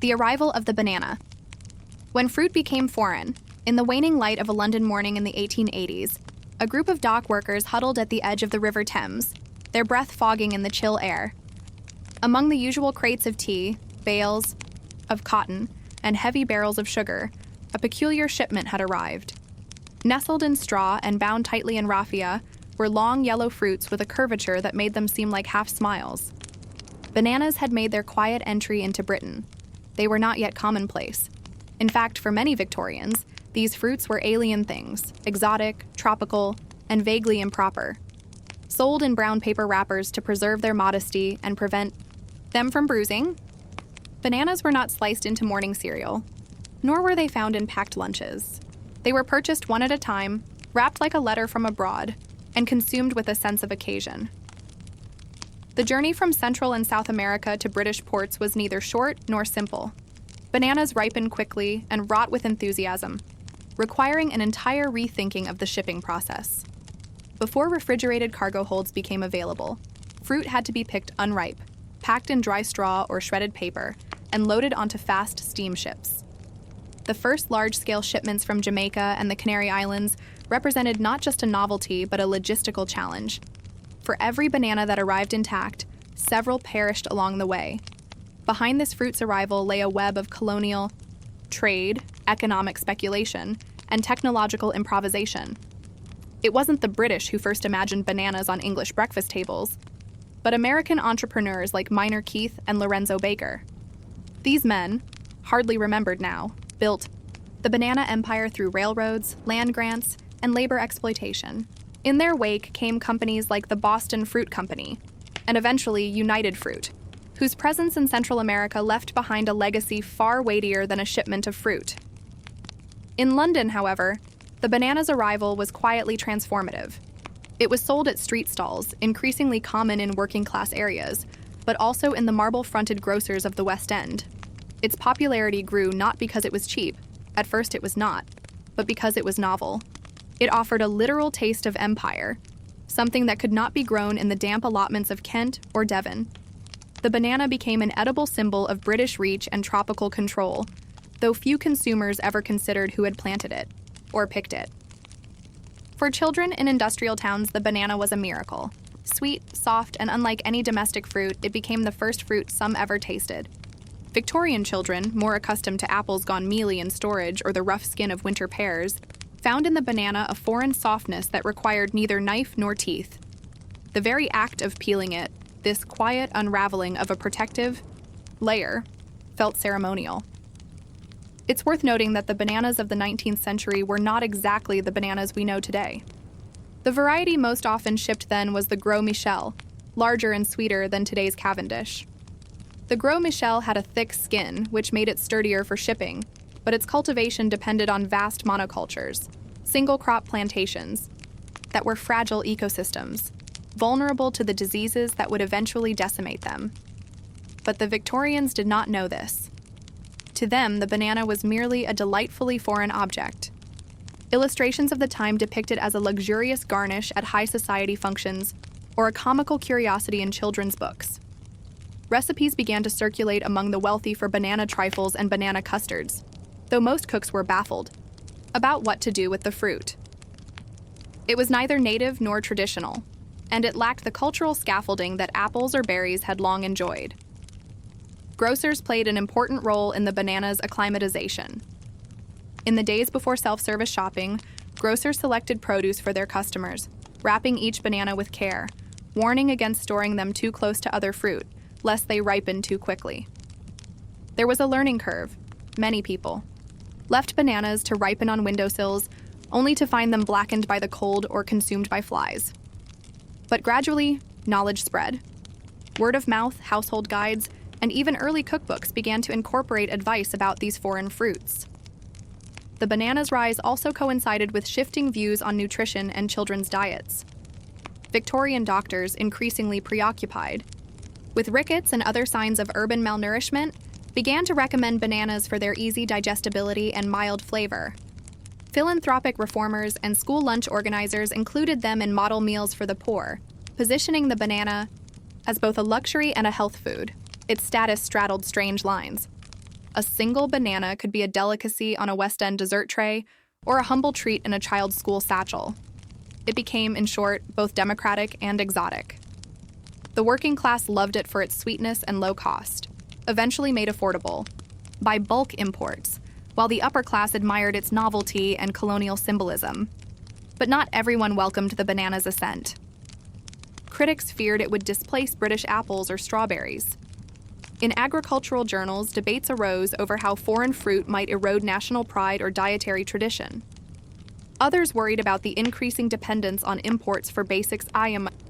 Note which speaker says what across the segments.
Speaker 1: The arrival of the banana. When fruit became foreign, in the waning light of a London morning in the 1880s, a group of dock workers huddled at the edge of the River Thames, their breath fogging in the chill air. Among the usual crates of tea, bales of cotton, and heavy barrels of sugar, a peculiar shipment had arrived. Nestled in straw and bound tightly in raffia were long yellow fruits with a curvature that made them seem like half smiles. Bananas had made their quiet entry into Britain. They were not yet commonplace. In fact, for many Victorians, these fruits were alien things, exotic, tropical, and vaguely improper. Sold in brown paper wrappers to preserve their modesty and prevent them from bruising, bananas were not sliced into morning cereal, nor were they found in packed lunches. They were purchased one at a time, wrapped like a letter from abroad, and consumed with a sense of occasion. The journey from Central and South America to British ports was neither short nor simple. Bananas ripened quickly and wrought with enthusiasm, requiring an entire rethinking of the shipping process. Before refrigerated cargo holds became available, fruit had to be picked unripe, packed in dry straw or shredded paper, and loaded onto fast steamships. The first large-scale shipments from Jamaica and the Canary Islands represented not just a novelty but a logistical challenge. For every banana that arrived intact, several perished along the way. Behind this fruit's arrival lay a web of colonial trade, economic speculation, and technological improvisation. It wasn't the British who first imagined bananas on English breakfast tables, but American entrepreneurs like Minor Keith and Lorenzo Baker. These men, hardly remembered now, built the banana empire through railroads, land grants, and labor exploitation. In their wake came companies like the Boston Fruit Company, and eventually United Fruit, whose presence in Central America left behind a legacy far weightier than a shipment of fruit. In London, however, the banana's arrival was quietly transformative. It was sold at street stalls, increasingly common in working-class areas, but also in the marble-fronted grocers of the West End. Its popularity grew not because it was cheap, at first it was not, but because it was novel. It offered a literal taste of empire, something that could not be grown in the damp allotments of Kent or Devon. The banana became an edible symbol of British reach and tropical control, though few consumers ever considered who had planted it, or picked it. For children in industrial towns, the banana was a miracle. Sweet, soft, and unlike any domestic fruit, it became the first fruit some ever tasted. Victorian children, more accustomed to apples gone mealy in storage or the rough skin of winter pears, found in the banana a foreign softness that required neither knife nor teeth. The very act of peeling it, this quiet unraveling of a protective layer, felt ceremonial. It's worth noting that the bananas of the 19th century were not exactly the bananas we know today. The variety most often shipped then was the Gros Michel, larger and sweeter than today's Cavendish. The Gros Michel had a thick skin, which made it sturdier for shipping, but its cultivation depended on vast monocultures, single-crop plantations, that were fragile ecosystems, vulnerable to the diseases that would eventually decimate them. But the Victorians did not know this. To them, the banana was merely a delightfully foreign object. Illustrations of the time depict it as a luxurious garnish at high society functions or a comical curiosity in children's books. Recipes began to circulate among the wealthy for banana trifles and banana custards, though most cooks were baffled about what to do with the fruit. It was neither native nor traditional, and it lacked the cultural scaffolding that apples or berries had long enjoyed. Grocers played an important role in the banana's acclimatization. In the days before self-service shopping, grocers selected produce for their customers, wrapping each banana with care, warning against storing them too close to other fruit, lest they ripen too quickly. There was a learning curve. Many people left bananas to ripen on windowsills, only to find them blackened by the cold or consumed by flies. But gradually, knowledge spread. Word of mouth, household guides, and even early cookbooks began to incorporate advice about these foreign fruits. The banana's rise also coincided with shifting views on nutrition and children's diets. Victorian doctors, increasingly preoccupied with rickets and other signs of urban malnourishment, began to recommend bananas for their easy digestibility and mild flavor. Philanthropic reformers and school lunch organizers included them in model meals for the poor, positioning the banana as both a luxury and a health food. Its status straddled strange lines. A single banana could be a delicacy on a West End dessert tray or a humble treat in a child's school satchel. It became, in short, both democratic and exotic. The working class loved it for its sweetness and low cost, eventually made affordable by bulk imports, while the upper class admired its novelty and colonial symbolism. But not everyone welcomed the banana's ascent. Critics feared it would displace British apples or strawberries. In agricultural journals, debates arose over how foreign fruit might erode national pride or dietary tradition. Others worried about the increasing dependence on imports for basics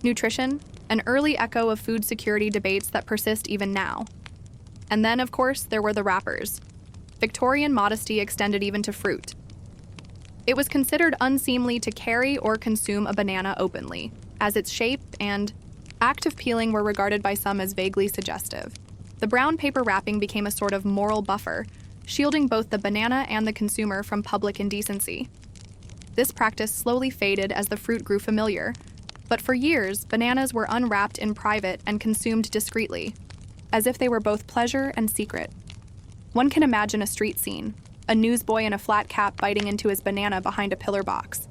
Speaker 1: nutrition, an early echo of food security debates that persist even now. And then, of course, there were the wrappers. Victorian modesty extended even to fruit. It was considered unseemly to carry or consume a banana openly, as its shape and act of peeling were regarded by some as vaguely suggestive. The brown paper wrapping became a sort of moral buffer, shielding both the banana and the consumer from public indecency. This practice slowly faded as the fruit grew familiar, but for years, bananas were unwrapped in private and consumed discreetly, as if they were both pleasure and secret. One can imagine a street scene, a newsboy in a flat cap biting into his banana behind a pillar box,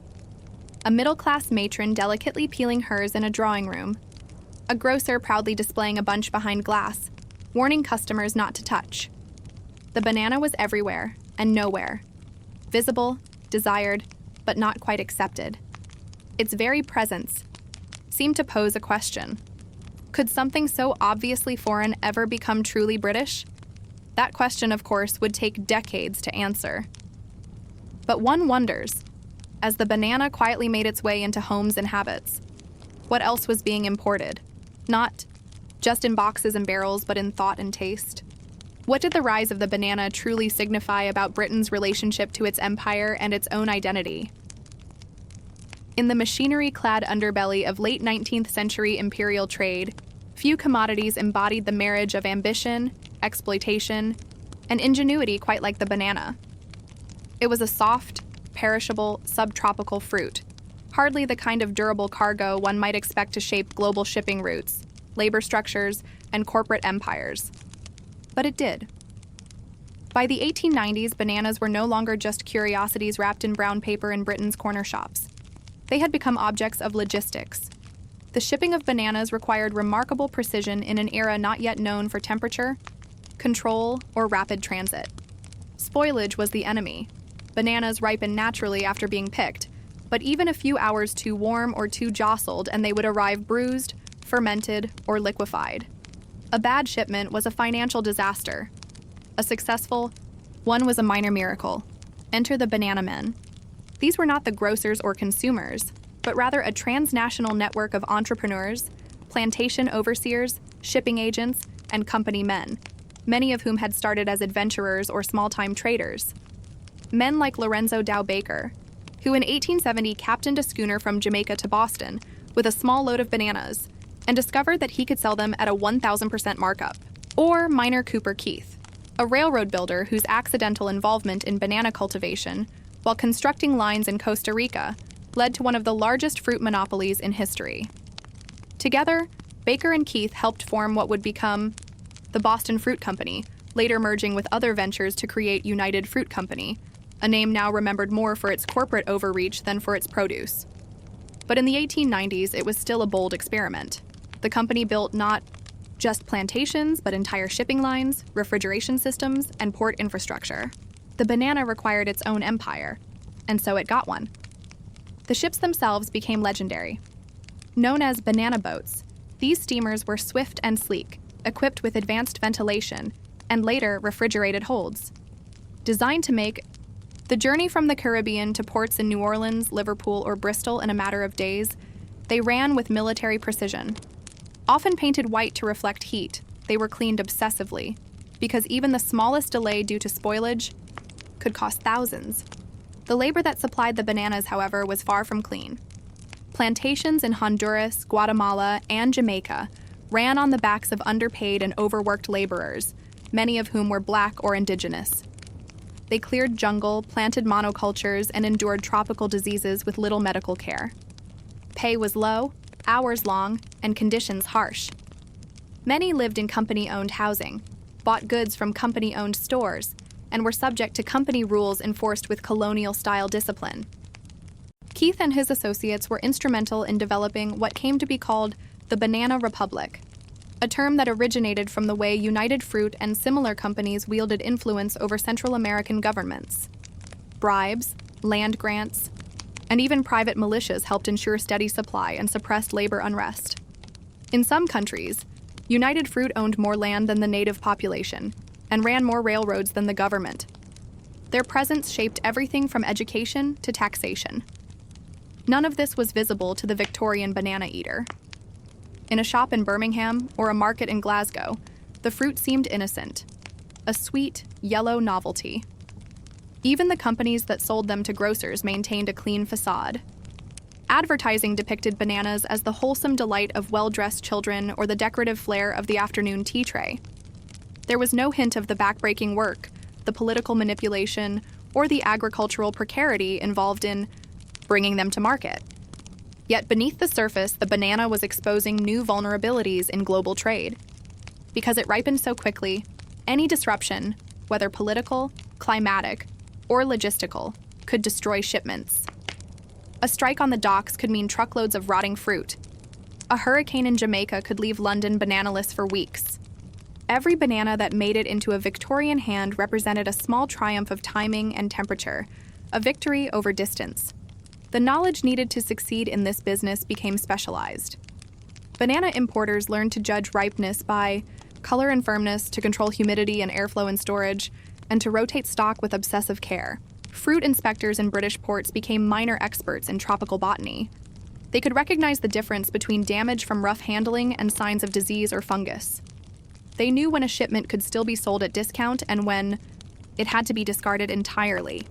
Speaker 1: a middle-class matron delicately peeling hers in a drawing room, a grocer proudly displaying a bunch behind glass, warning customers not to touch. The banana was everywhere and nowhere, visible, desired, but not quite accepted. Its very presence seemed to pose a question. Could something so obviously foreign ever become truly British? That question, of course, would take decades to answer. But one wonders, as the banana quietly made its way into homes and habits, what else was being imported? Not just in boxes and barrels, but in thought and taste. What did the rise of the banana truly signify about Britain's relationship to its empire and its own identity? In the machinery-clad underbelly of late 19th century imperial trade, few commodities embodied the marriage of ambition, exploitation, and ingenuity quite like the banana. It was a soft, perishable, subtropical fruit, hardly the kind of durable cargo one might expect to shape global shipping routes, labor structures, and corporate empires. But it did. By the 1890s, bananas were no longer just curiosities wrapped in brown paper in Britain's corner shops. They had become objects of logistics. The shipping of bananas required remarkable precision in an era not yet known for temperature, control, or rapid transit. Spoilage was the enemy. Bananas ripen naturally after being picked, but even a few hours too warm or too jostled and they would arrive bruised, fermented, or liquefied. A bad shipment was a financial disaster. A successful one was a minor miracle. Enter the banana men. These were not the grocers or consumers, but rather a transnational network of entrepreneurs, plantation overseers, shipping agents, and company men, many of whom had started as adventurers or small-time traders. Men like Lorenzo Dow Baker, who in 1870 captained a schooner from Jamaica to Boston with a small load of bananas and discovered that he could sell them at a 1,000% markup. Or Minor Cooper Keith, a railroad builder whose accidental involvement in banana cultivation while constructing lines in Costa Rica led to one of the largest fruit monopolies in history. Together, Baker and Keith helped form what would become the Boston Fruit Company, later merging with other ventures to create United Fruit Company, a name now remembered more for its corporate overreach than for its produce. But in the 1890s, it was still a bold experiment. The company built not just plantations, but entire shipping lines, refrigeration systems, and port infrastructure. The banana required its own empire, and so it got one. The ships themselves became legendary. Known as banana boats, these steamers were swift and sleek, equipped with advanced ventilation, and later refrigerated holds. Designed to make the journey from the Caribbean to ports in New Orleans, Liverpool, or Bristol in a matter of days, they ran with military precision. Often painted white to reflect heat, they were cleaned obsessively, because even the smallest delay due to spoilage could cost thousands. The labor that supplied the bananas, however, was far from clean. Plantations in Honduras, Guatemala, and Jamaica ran on the backs of underpaid and overworked laborers, many of whom were black or indigenous. They cleared jungle, planted monocultures, and endured tropical diseases with little medical care. Pay was low, hours long, and conditions harsh. Many lived in company-owned housing, bought goods from company-owned stores, and were subject to company rules enforced with colonial-style discipline. Keith and his associates were instrumental in developing what came to be called the Banana Republic, a term that originated from the way United Fruit and similar companies wielded influence over Central American governments. Bribes, land grants, and even private militias helped ensure steady supply and suppressed labor unrest. In some countries, United Fruit owned more land than the native population and ran more railroads than the government. Their presence shaped everything from education to taxation. None of this was visible to the Victorian banana eater. In a shop in Birmingham or a market in Glasgow, the fruit seemed innocent, a sweet, yellow novelty. Even the companies that sold them to grocers maintained a clean facade. Advertising depicted bananas as the wholesome delight of well-dressed children or the decorative flair of the afternoon tea tray. There was no hint of the backbreaking work, the political manipulation, or the agricultural precarity involved in bringing them to market. Yet beneath the surface, the banana was exposing new vulnerabilities in global trade. Because it ripened so quickly, any disruption, whether political, climatic, or logistical, could destroy shipments. A strike on the docks could mean truckloads of rotting fruit. A hurricane in Jamaica could leave London bananaless for weeks. Every banana that made it into a Victorian hand represented a small triumph of timing and temperature, a victory over distance. The knowledge needed to succeed in this business became specialized. Banana importers learned to judge ripeness by color and firmness, to control humidity and airflow in storage, and to rotate stock with obsessive care. Fruit inspectors in British ports became minor experts in tropical botany. They could recognize the difference between damage from rough handling and signs of disease or fungus. They knew when a shipment could still be sold at discount and when it had to be discarded entirely.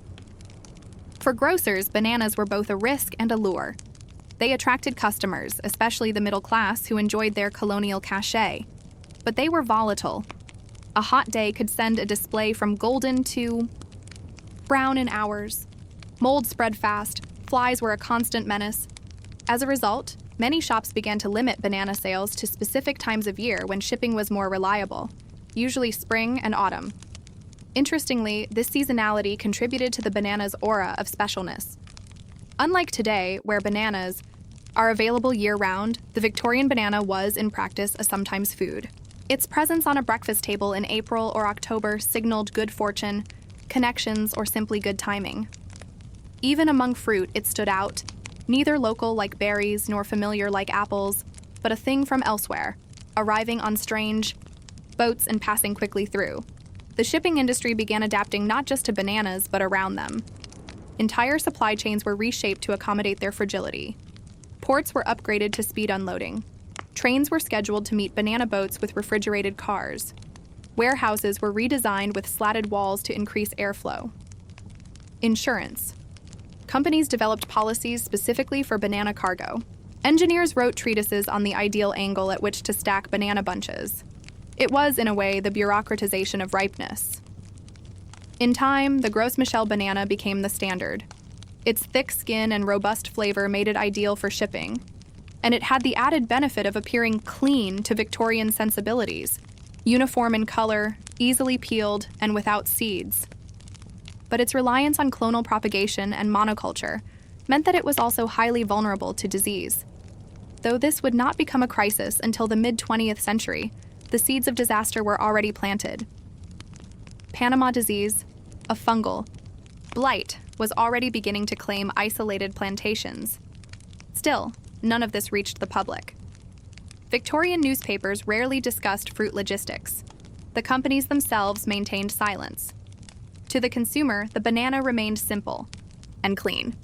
Speaker 1: For grocers, bananas were both a risk and a lure. They attracted customers, especially the middle class who enjoyed their colonial cachet. But they were volatile. A hot day could send a display from golden to brown in hours. Mold spread fast, flies were a constant menace. As a result, many shops began to limit banana sales to specific times of year when shipping was more reliable, usually spring and autumn. Interestingly, this seasonality contributed to the banana's aura of specialness. Unlike today, where bananas are available year-round, the Victorian banana was, in practice, a sometimes food. Its presence on a breakfast table in April or October signaled good fortune, connections, or simply good timing. Even among fruit, it stood out, neither local like berries nor familiar like apples, but a thing from elsewhere, arriving on strange boats and passing quickly through. The shipping industry began adapting not just to bananas, but around them. Entire supply chains were reshaped to accommodate their fragility. Ports were upgraded to speed unloading. Trains were scheduled to meet banana boats with refrigerated cars. Warehouses were redesigned with slatted walls to increase airflow. Insurance. Companies developed policies specifically for banana cargo. Engineers wrote treatises on the ideal angle at which to stack banana bunches. It was, in a way, the bureaucratization of ripeness. In time, the Gros Michel banana became the standard. Its thick skin and robust flavor made it ideal for shipping, and it had the added benefit of appearing clean to Victorian sensibilities, uniform in color, easily peeled, and without seeds. But its reliance on clonal propagation and monoculture meant that it was also highly vulnerable to disease. Though this would not become a crisis until the mid-20th century, the seeds of disaster were already planted. Panama disease, a fungal blight, was already beginning to claim isolated plantations. Still, none of this reached the public. Victorian newspapers rarely discussed fruit logistics. The companies themselves maintained silence. To the consumer, the banana remained simple and clean.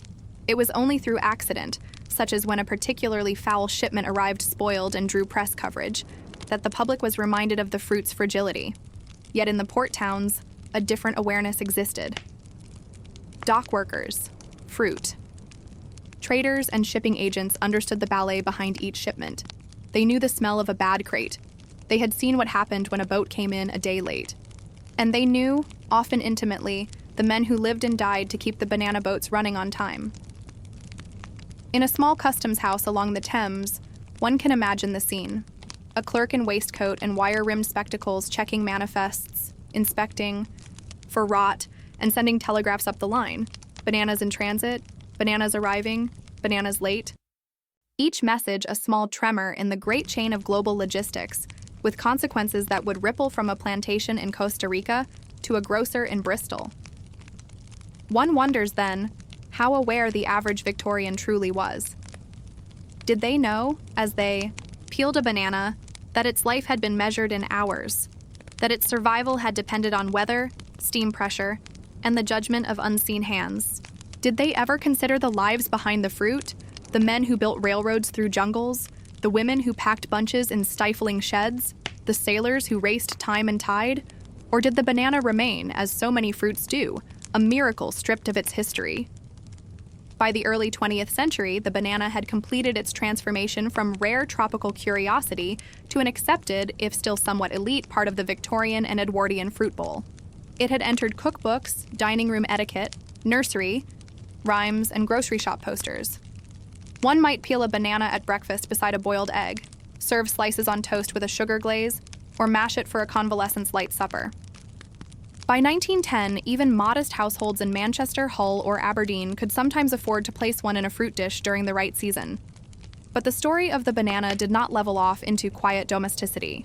Speaker 1: It was only through accident, such as when a particularly foul shipment arrived spoiled and drew press coverage, that the public was reminded of the fruit's fragility. Yet in the port towns, a different awareness existed. Dock workers, fruit. Traders and shipping agents understood the ballet behind each shipment. They knew the smell of a bad crate. They had seen what happened when a boat came in a day late. And they knew, often intimately, the men who lived and died to keep the banana boats running on time. In a small customs house along the Thames, one can imagine the scene. a clerk in waistcoat and wire-rimmed spectacles checking manifests, inspecting for rot, and sending telegraphs up the line. Bananas in transit, bananas arriving, bananas late. Each message a small tremor in the great chain of global logistics, with consequences that would ripple from a plantation in Costa Rica to a grocer in Bristol. One wonders, then, how aware the average Victorian truly was. Did they know, as they peeled a banana, that its life had been measured in hours, that its survival had depended on weather, steam pressure, and the judgment of unseen hands? Did they ever consider the lives behind the fruit, the men who built railroads through jungles, the women who packed bunches in stifling sheds, the sailors who raced time and tide? Or did the banana remain, as so many fruits do, a miracle stripped of its history? By the early 20th century, the banana had completed its transformation from rare tropical curiosity to an accepted, if still somewhat elite, part of the Victorian and Edwardian fruit bowl. It had entered cookbooks, dining room etiquette, nursery, rhymes, and grocery shop posters. One might peel a banana at breakfast beside a boiled egg, serve slices on toast with a sugar glaze, or mash it for a convalescent's light supper. By 1910, even modest households in Manchester, Hull, or Aberdeen could sometimes afford to place one in a fruit dish during the right season. But the story of the banana did not level off into quiet domesticity.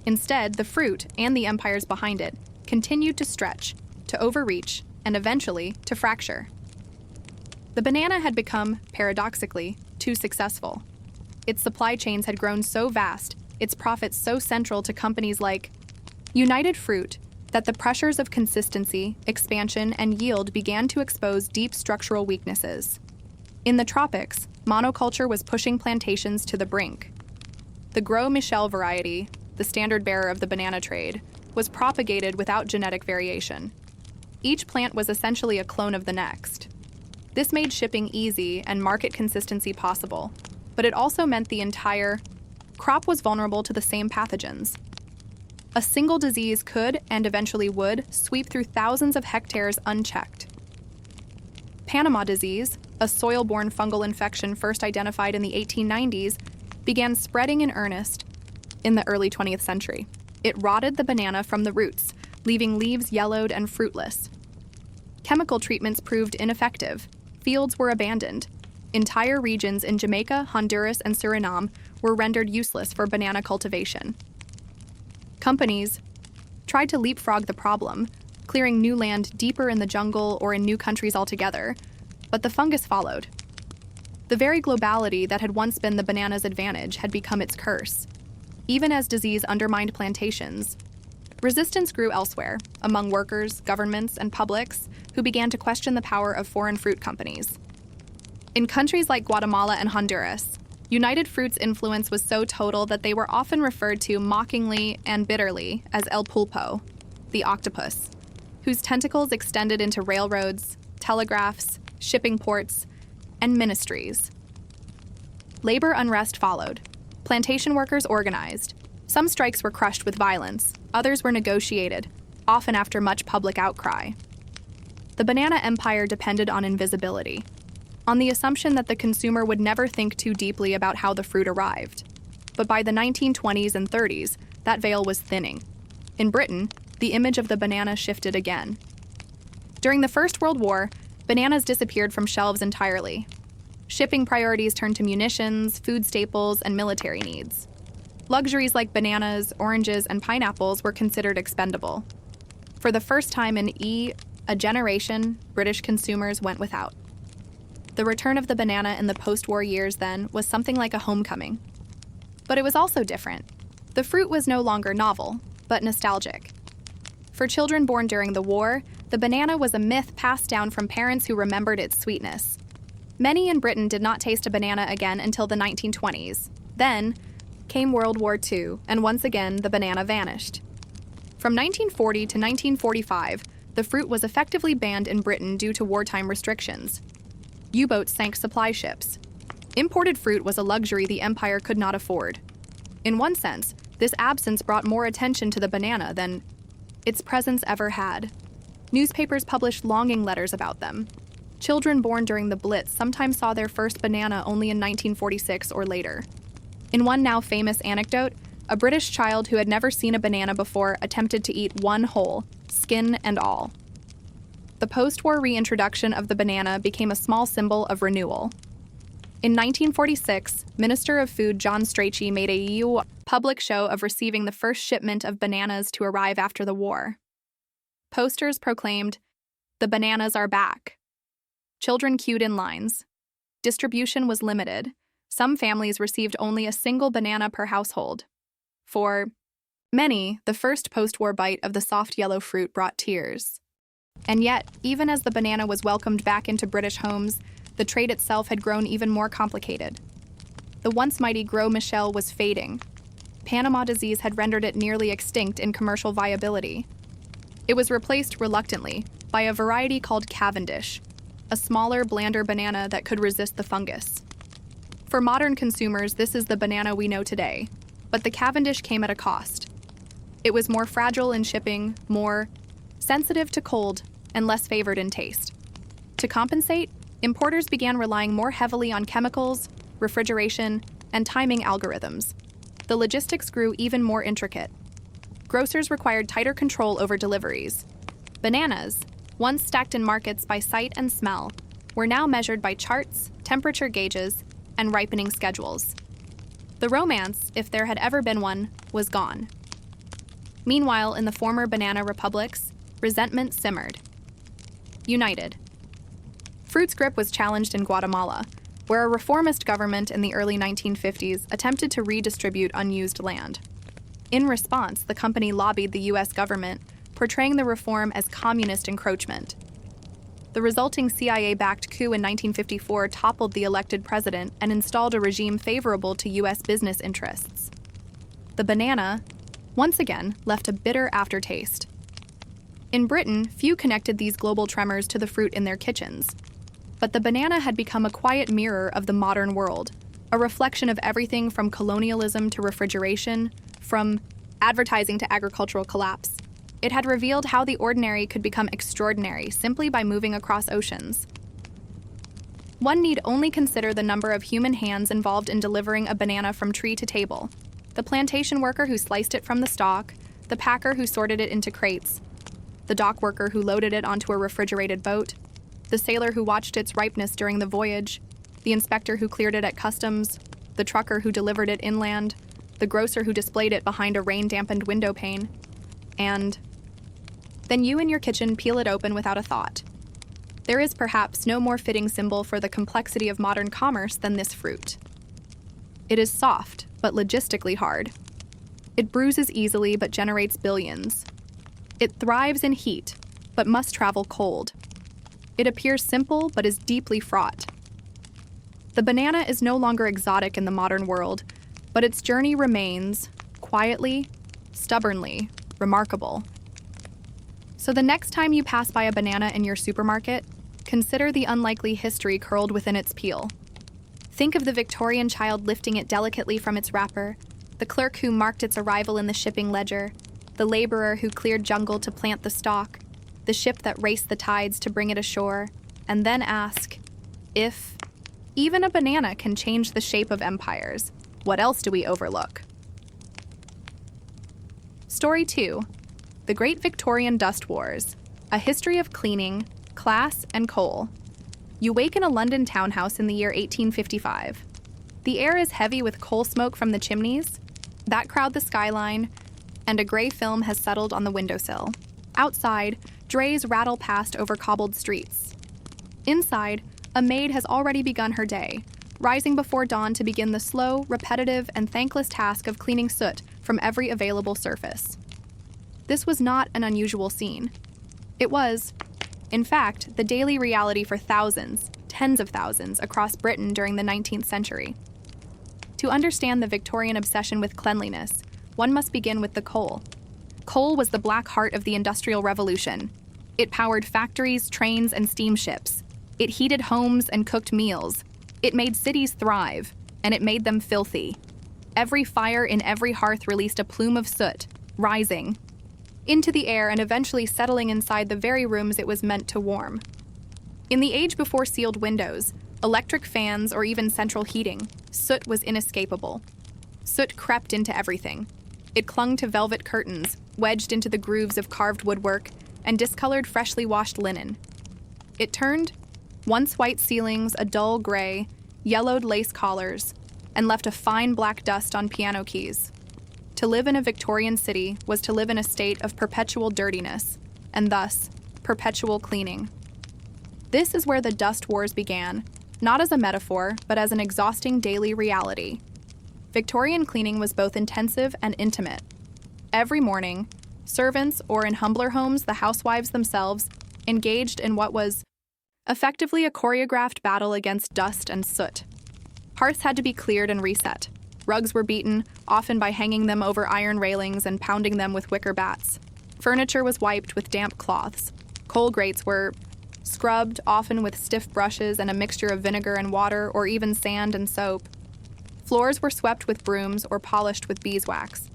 Speaker 1: Instead, the fruit, and the empires behind it, continued to stretch, to overreach, and eventually to fracture. The banana had become, paradoxically, too successful. Its supply chains had grown so vast, its profits so central to companies like United Fruit, that the pressures of consistency, expansion, and yield began to expose deep structural weaknesses. In the tropics, monoculture was pushing plantations to the brink. The Gros Michel variety, the standard bearer of the banana trade, was propagated without genetic variation. Each plant was essentially a clone of the next. This made shipping easy and market consistency possible, but it also meant the entire crop was vulnerable to the same pathogens. A single disease could, and eventually would, sweep through thousands of hectares unchecked. Panama disease, a soil-borne fungal infection first identified in the 1890s, began spreading in earnest in the early 20th century. It rotted the banana from the roots, leaving leaves yellowed and fruitless. Chemical treatments proved ineffective. Fields were abandoned. Entire regions in Jamaica, Honduras, and Suriname were rendered useless for banana cultivation. Companies tried to leapfrog the problem, clearing new land deeper in the jungle or in new countries altogether, but the fungus followed. The very globality that had once been the banana's advantage had become its curse. Even as disease undermined plantations, resistance grew elsewhere, among workers, governments, and publics who began to question the power of foreign fruit companies. In countries like Guatemala and Honduras, United Fruit's influence was so total that they were often referred to mockingly and bitterly as El Pulpo, the octopus, whose tentacles extended into railroads, telegraphs, shipping ports, and ministries. Labor unrest followed. Plantation workers organized. Some strikes were crushed with violence, others were negotiated, often after much public outcry. The banana empire depended on invisibility, on the assumption that the consumer would never think too deeply about how the fruit arrived. But by the 1920s and 30s, that veil was thinning. In Britain, the image of the banana shifted again. During the First World War, bananas disappeared from shelves entirely. Shipping priorities turned to munitions, food staples, and military needs. Luxuries like bananas, oranges, and pineapples were considered expendable. For the first time in a generation, British consumers went without. The return of the banana in the post-war years, then, was something like a homecoming. But it was also different. The fruit was no longer novel, but nostalgic. For children born during the war, the banana was a myth passed down from parents who remembered its sweetness. Many in Britain did not taste a banana again until the 1920s. Then came World War II, and once again, the banana vanished. From 1940 to 1945, the fruit was effectively banned in Britain due to wartime restrictions. U-boats sank supply ships. Imported fruit was a luxury the empire could not afford. In one sense, this absence brought more attention to the banana than its presence ever had. Newspapers published longing letters about them. Children born during the Blitz sometimes saw their first banana only in 1946 or later. In one now famous anecdote, a British child who had never seen a banana before attempted to eat one whole, skin and all. The post-war reintroduction of the banana became a small symbol of renewal. In 1946, Minister of Food John Strachey made a public show of receiving the first shipment of bananas to arrive after the war. Posters proclaimed, "The bananas are back." Children queued in lines. Distribution was limited. Some families received only a single banana per household. For many, the first post-war bite of the soft yellow fruit brought tears. And yet, even as the banana was welcomed back into British homes, the trade itself had grown even more complicated. The once mighty Gros Michel was fading. Panama disease had rendered it nearly extinct in commercial viability. It was replaced reluctantly by a variety called Cavendish, a smaller, blander banana that could resist the fungus. For modern consumers, this is the banana we know today, but the Cavendish came at a cost. It was more fragile in shipping, more sensitive to cold, and less favored in taste. To compensate, importers began relying more heavily on chemicals, refrigeration, and timing algorithms. The logistics grew even more intricate. Grocers required tighter control over deliveries. Bananas, once stacked in markets by sight and smell, were now measured by charts, temperature gauges, and ripening schedules. The romance, if there had ever been one, was gone. Meanwhile, in the former banana republics, resentment simmered. United. Fruit's grip was challenged in Guatemala, where a reformist government in the early 1950s attempted to redistribute unused land. In response, the company lobbied the U.S. government, portraying the reform as communist encroachment. The resulting CIA-backed coup in 1954 toppled the elected president and installed a regime favorable to U.S. business interests. The banana, once again, left a bitter aftertaste. In Britain, few connected these global tremors to the fruit in their kitchens. But the banana had become a quiet mirror of the modern world, a reflection of everything from colonialism to refrigeration, from advertising to agricultural collapse. It had revealed how the ordinary could become extraordinary simply by moving across oceans. One need only consider the number of human hands involved in delivering a banana from tree to table: the plantation worker who sliced it from the stalk, the packer who sorted it into crates, the dock worker who loaded it onto a refrigerated boat, the sailor who watched its ripeness during the voyage, the inspector who cleared it at customs, the trucker who delivered it inland, the grocer who displayed it behind a rain-dampened window pane, and then you in your kitchen peel it open without a thought. There is perhaps no more fitting symbol for the complexity of modern commerce than this fruit. It is soft, but logistically hard. It bruises easily, but generates billions. It thrives in heat, but must travel cold. It appears simple, but is deeply fraught. The banana is no longer exotic in the modern world, but its journey remains, quietly, stubbornly, remarkable. So the next time you pass by a banana in your supermarket, consider the unlikely history curled within its peel. Think of the Victorian child lifting it delicately from its wrapper, the clerk who marked its arrival in the shipping ledger, the laborer who cleared jungle to plant the stalk, the ship that raced the tides to bring it ashore, and then ask, if even a banana can change the shape of empires, what else do we overlook? Story 2. The Great Victorian Dust Wars, a history of cleaning, class, and coal. You wake in a London townhouse in the year 1855. The air is heavy with coal smoke from the chimneys that crowd the skyline, and a gray film has settled on the windowsill. Outside, drays rattle past over cobbled streets. Inside, a maid has already begun her day, rising before dawn to begin the slow, repetitive, and thankless task of cleaning soot from every available surface. This was not an unusual scene. It was, in fact, the daily reality for thousands, tens of thousands, across Britain during the 19th century. To understand the Victorian obsession with cleanliness, one must begin with the coal. Coal was the black heart of the Industrial Revolution. It powered factories, trains, and steamships. It heated homes and cooked meals. It made cities thrive, and it made them filthy. Every fire in every hearth released a plume of soot, rising into the air and eventually settling inside the very rooms it was meant to warm. In the age before sealed windows, electric fans, or even central heating, soot was inescapable. Soot crept into everything. It clung to velvet curtains, wedged into the grooves of carved woodwork, and discolored freshly washed linen. It turned once white ceilings a dull gray, yellowed lace collars, and left a fine black dust on piano keys. To live in a Victorian city was to live in a state of perpetual dirtiness, and thus, perpetual cleaning. This is where the dust wars began, not as a metaphor, but as an exhausting daily reality. Victorian cleaning was both intensive and intimate. Every morning, servants, or in humbler homes, the housewives themselves, engaged in what was effectively a choreographed battle against dust and soot. Hearths had to be cleared and reset. Rugs were beaten, often by hanging them over iron railings and pounding them with wicker bats. Furniture was wiped with damp cloths. Coal grates were scrubbed, often with stiff brushes and a mixture of vinegar and water, or even sand and soap. Floors were swept with brooms or polished with beeswax.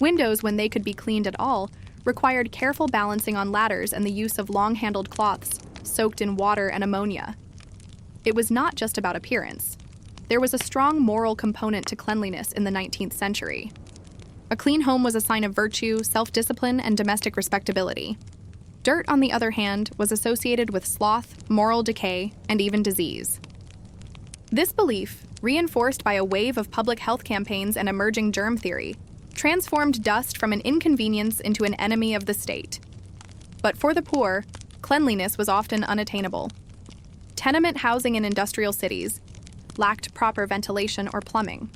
Speaker 1: Windows, when they could be cleaned at all, required careful balancing on ladders and the use of long-handled cloths, soaked in water and ammonia. It was not just about appearance. There was a strong moral component to cleanliness in the 19th century. A clean home was a sign of virtue, self-discipline, and domestic respectability. Dirt, on the other hand, was associated with sloth, moral decay, and even disease. This belief, reinforced by a wave of public health campaigns and emerging germ theory, transformed dust from an inconvenience into an enemy of the state. But for the poor, cleanliness was often unattainable. Tenement housing in industrial cities lacked proper ventilation or plumbing.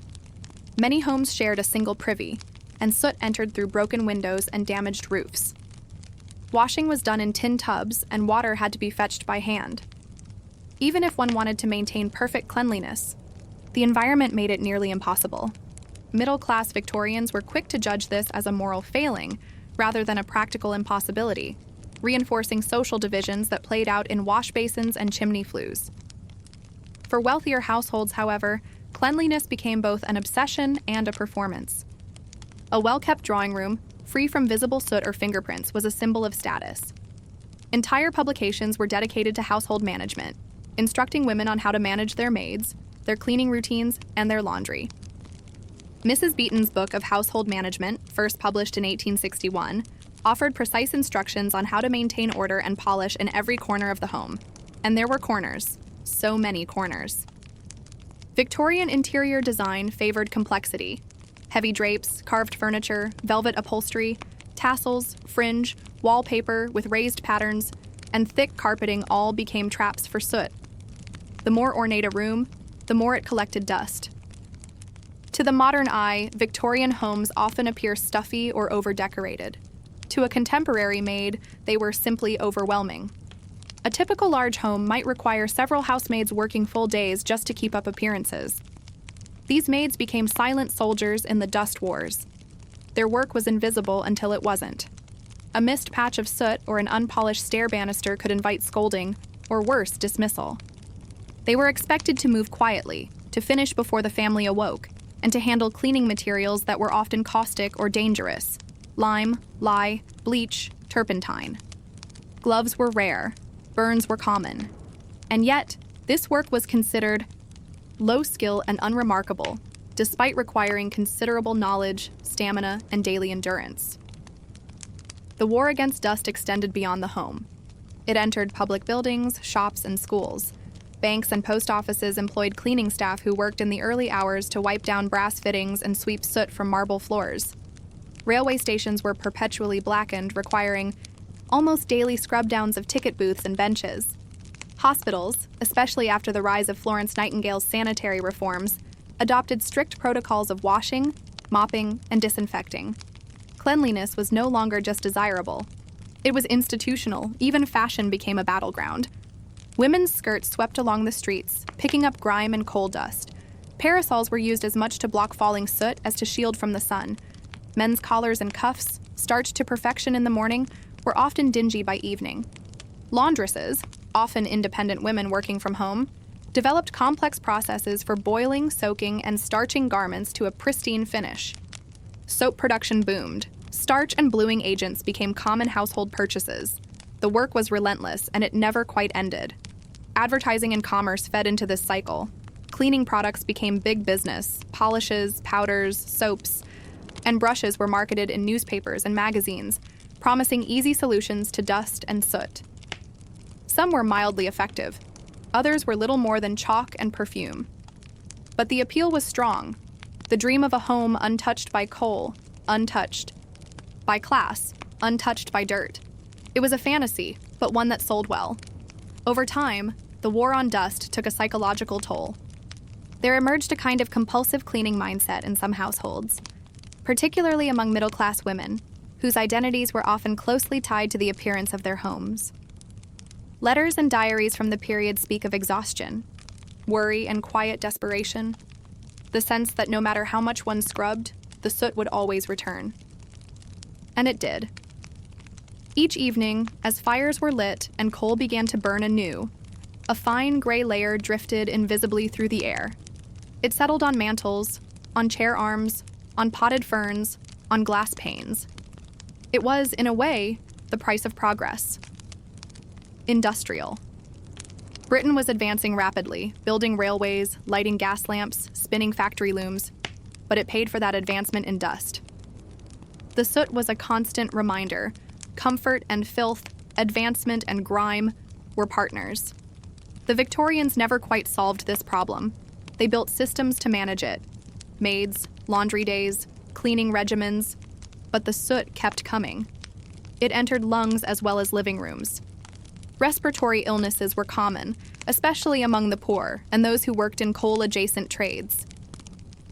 Speaker 1: Many homes shared a single privy, and soot entered through broken windows and damaged roofs. Washing was done in tin tubs, and water had to be fetched by hand. Even if one wanted to maintain perfect cleanliness, the environment made it nearly impossible. Middle-class Victorians were quick to judge this as a moral failing rather than a practical impossibility, reinforcing social divisions that played out in wash basins and chimney flues. For wealthier households, however, cleanliness became both an obsession and a performance. A well-kept drawing room, free from visible soot or fingerprints, was a symbol of status. Entire publications were dedicated to household management, instructing women on how to manage their maids, their cleaning routines, and their laundry. Mrs. Beeton's book of household management, first published in 1861, offered precise instructions on how to maintain order and polish in every corner of the home. And there were corners. So many corners. Victorian interior design favored complexity. Heavy drapes, carved furniture, velvet upholstery, tassels, fringe, wallpaper with raised patterns, and thick carpeting all became traps for soot. The more ornate a room, the more it collected dust. To the modern eye, Victorian homes often appear stuffy or over-decorated. To a contemporary maid, they were simply overwhelming. A typical large home might require several housemaids working full days just to keep up appearances. These maids became silent soldiers in the dust wars. Their work was invisible until it wasn't. A missed patch of soot or an unpolished stair banister could invite scolding, or worse, dismissal. They were expected to move quietly, to finish before the family awoke, and to handle cleaning materials that were often caustic or dangerous: lime, lye, bleach, turpentine. Gloves were rare. Burns were common. And yet, this work was considered low skill and unremarkable, despite requiring considerable knowledge, stamina, and daily endurance. The war against dust extended beyond the home. It entered public buildings, shops, and schools. Banks and post offices employed cleaning staff who worked in the early hours to wipe down brass fittings and sweep soot from marble floors. Railway stations were perpetually blackened, requiring almost daily scrub-downs of ticket booths and benches. Hospitals, especially after the rise of Florence Nightingale's sanitary reforms, adopted strict protocols of washing, mopping, and disinfecting. Cleanliness was no longer just desirable. It was institutional. Even fashion became a battleground. Women's skirts swept along the streets, picking up grime and coal dust. Parasols were used as much to block falling soot as to shield from the sun. Men's collars and cuffs, starched to perfection in the morning, were often dingy by evening. Laundresses, often independent women working from home, developed complex processes for boiling, soaking, and starching garments to a pristine finish. Soap production boomed. Starch and bluing agents became common household purchases. The work was relentless, and it never quite ended. Advertising and commerce fed into this cycle. Cleaning products became big business. Polishes, powders, soaps, and brushes were marketed in newspapers and magazines, promising easy solutions to dust and soot. Some were mildly effective. Others were little more than chalk and perfume. But the appeal was strong. The dream of a home untouched by coal, untouched by class, untouched by dirt. It was a fantasy, but one that sold well. Over time, the war on dust took a psychological toll. There emerged a kind of compulsive cleaning mindset in some households, particularly among middle-class women, whose identities were often closely tied to the appearance of their homes. Letters and diaries from the period speak of exhaustion, worry and quiet desperation, the sense that no matter how much one scrubbed, the soot would always return. And it did. Each evening, as fires were lit and coal began to burn anew, a fine gray layer drifted invisibly through the air. It settled on mantels, on chair arms, on potted ferns, on glass panes. It was, in a way, the price of progress. Industrial. Britain was advancing rapidly, building railways, lighting gas lamps, spinning factory looms, but it paid for that advancement in dust. The soot was a constant reminder. Comfort and filth, advancement and grime were partners. The Victorians never quite solved this problem. They built systems to manage it. Maids, laundry days, cleaning regimens, but the soot kept coming. It entered lungs as well as living rooms. Respiratory illnesses were common, especially among the poor and those who worked in coal-adjacent trades.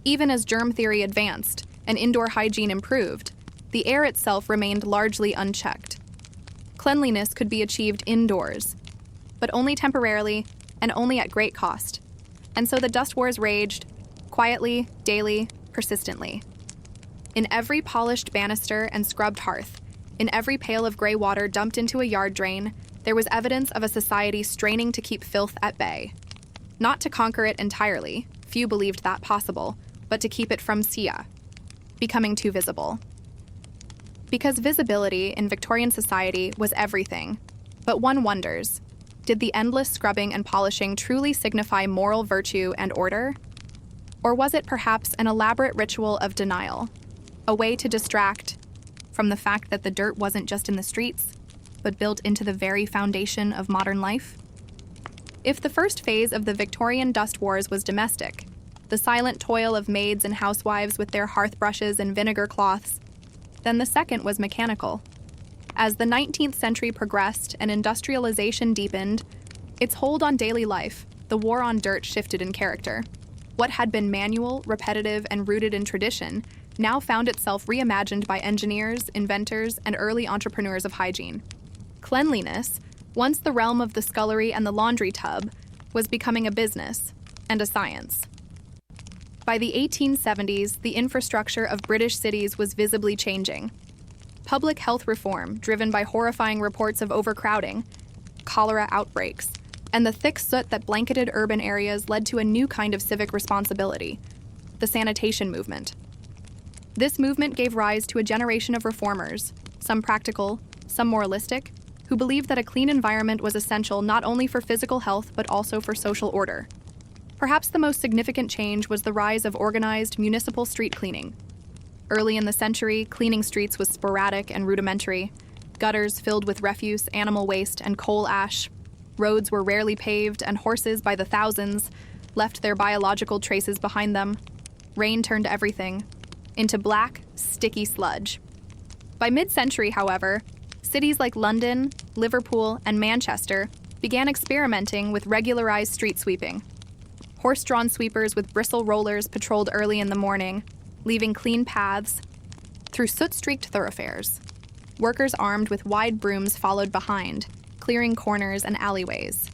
Speaker 1: Even as germ theory advanced and indoor hygiene improved, the air itself remained largely unchecked. Cleanliness could be achieved indoors, but only temporarily and only at great cost. And so the dust wars raged, quietly, daily, persistently. In every polished banister and scrubbed hearth, in every pail of gray water dumped into a yard drain, there was evidence of a society straining to keep filth at bay. Not to conquer it entirely, few believed that possible, but to keep it from Sia, becoming too visible. Because visibility in Victorian society was everything, but one wonders, did the endless scrubbing and polishing truly signify moral virtue and order? Or was it perhaps an elaborate ritual of denial, a way to distract from the fact that the dirt wasn't just in the streets, but built into the very foundation of modern life? If the first phase of the Victorian dust wars was domestic, the silent toil of maids and housewives with their hearth brushes and vinegar cloths, then the second was mechanical. As the 19th century progressed and industrialization deepened, its hold on daily life, the war on dirt shifted in character. What had been manual, repetitive, and rooted in tradition now found itself reimagined by engineers, inventors, and early entrepreneurs of hygiene. Cleanliness, once the realm of the scullery and the laundry tub, was becoming a business and a science. By the 1870s, the infrastructure of British cities was visibly changing. Public health reform, driven by horrifying reports of overcrowding, cholera outbreaks, and the thick soot that blanketed urban areas led to a new kind of civic responsibility, the sanitation movement. This movement gave rise to a generation of reformers, some practical, some moralistic, who believed that a clean environment was essential not only for physical health but also for social order. Perhaps the most significant change was the rise of organized municipal street cleaning. Early in the century, cleaning streets was sporadic and rudimentary. Gutters filled with refuse, animal waste, and coal ash. Roads were rarely paved, and horses by the thousands left their biological traces behind them. Rain turned everything into black, sticky sludge. By mid-century, however, cities like London, Liverpool, and Manchester began experimenting with regularized street sweeping. Horse-drawn sweepers with bristle rollers patrolled early in the morning, leaving clean paths through soot-streaked thoroughfares. Workers armed with wide brooms followed behind, clearing corners and alleyways.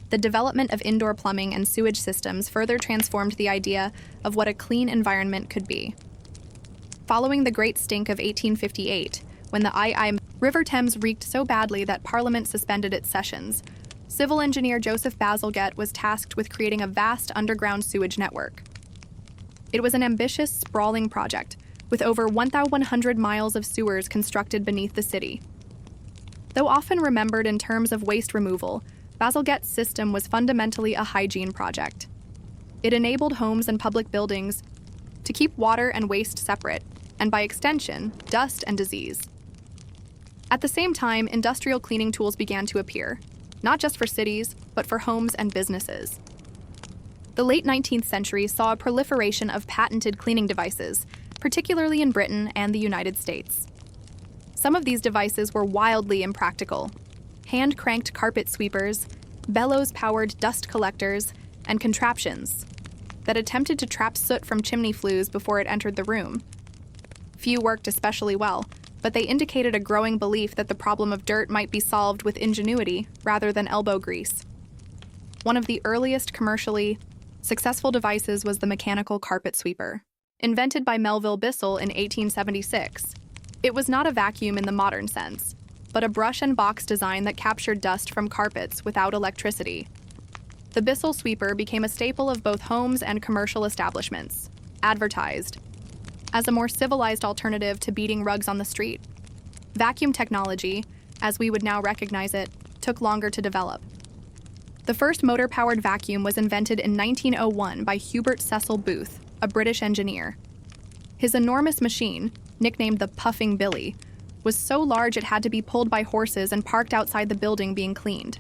Speaker 1: The development of indoor plumbing and sewage systems further transformed the idea of what a clean environment could be. Following the Great Stink of 1858, when the River Thames reeked so badly that Parliament suspended its sessions, civil engineer Joseph Bazalgette was tasked with creating a vast underground sewage network. It was an ambitious, sprawling project, with over 1,100 miles of sewers constructed beneath the city. Though often remembered in terms of waste removal, Bazalgette's system was fundamentally a hygiene project. It enabled homes and public buildings to keep water and waste separate, and by extension, dust and disease. At the same time, industrial cleaning tools began to appear, not just for cities, but for homes and businesses. The late 19th century saw a proliferation of patented cleaning devices, particularly in Britain and the United States. Some of these devices were wildly impractical: hand-cranked carpet sweepers, bellows-powered dust collectors, and contraptions that attempted to trap soot from chimney flues before it entered the room. Few worked especially well, but they indicated a growing belief that the problem of dirt might be solved with ingenuity rather than elbow grease. One of the earliest commercially successful devices was the mechanical carpet sweeper, invented by Melville Bissell in 1876. It was not a vacuum in the modern sense, but a brush and box design that captured dust from carpets without electricity. The Bissell sweeper became a staple of both homes and commercial establishments, advertised as a more civilized alternative to beating rugs on the street. Vacuum technology, as we would now recognize it, took longer to develop. The first motor-powered vacuum was invented in 1901 by Hubert Cecil Booth, a British engineer. His enormous machine, nicknamed the Puffing Billy, was so large it had to be pulled by horses and parked outside the building being cleaned.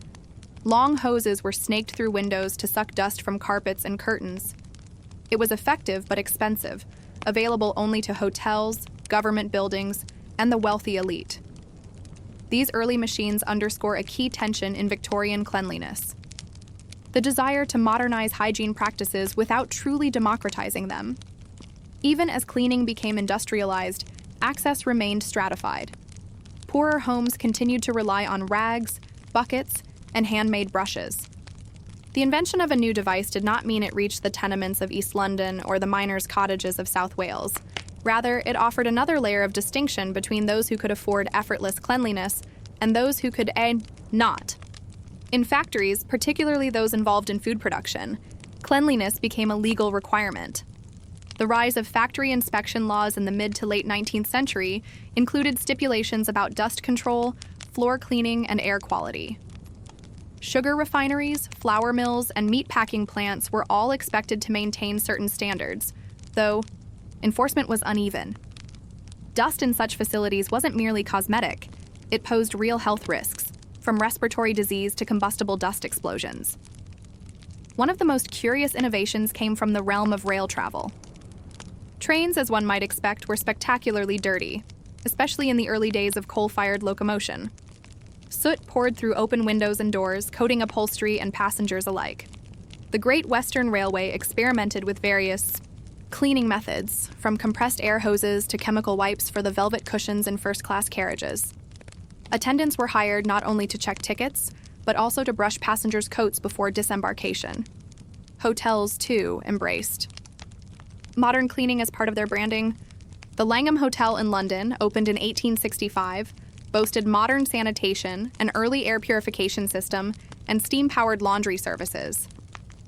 Speaker 1: Long hoses were snaked through windows to suck dust from carpets and curtains. It was effective but expensive, available only to hotels, government buildings, and the wealthy elite. These early machines underscore a key tension in Victorian cleanliness: the desire to modernize hygiene practices without truly democratizing them. Even as cleaning became industrialized, access remained stratified. Poorer homes continued to rely on rags, buckets, and handmade brushes. The invention of a new device did not mean it reached the tenements of East London or the miners' cottages of South Wales. Rather, it offered another layer of distinction between those who could afford effortless cleanliness and those who could not. In factories, particularly those involved in food production, cleanliness became a legal requirement. The rise of factory inspection laws in the mid to late 19th century included stipulations about dust control, floor cleaning, and air quality. Sugar refineries, flour mills, and meat packing plants were all expected to maintain certain standards, though enforcement was uneven. Dust in such facilities wasn't merely cosmetic, it posed real health risks, from respiratory disease to combustible dust explosions. One of the most curious innovations came from the realm of rail travel. Trains, as one might expect, were spectacularly dirty, especially in the early days of coal-fired locomotion. Soot poured through open windows and doors, coating upholstery and passengers alike. The Great Western Railway experimented with various cleaning methods, from compressed air hoses to chemical wipes for the velvet cushions in first-class carriages. Attendants were hired not only to check tickets, but also to brush passengers' coats before disembarkation. Hotels, too, embraced modern cleaning as part of their branding. The Langham Hotel in London, opened in 1865, boasted modern sanitation, an early air purification system, and steam-powered laundry services.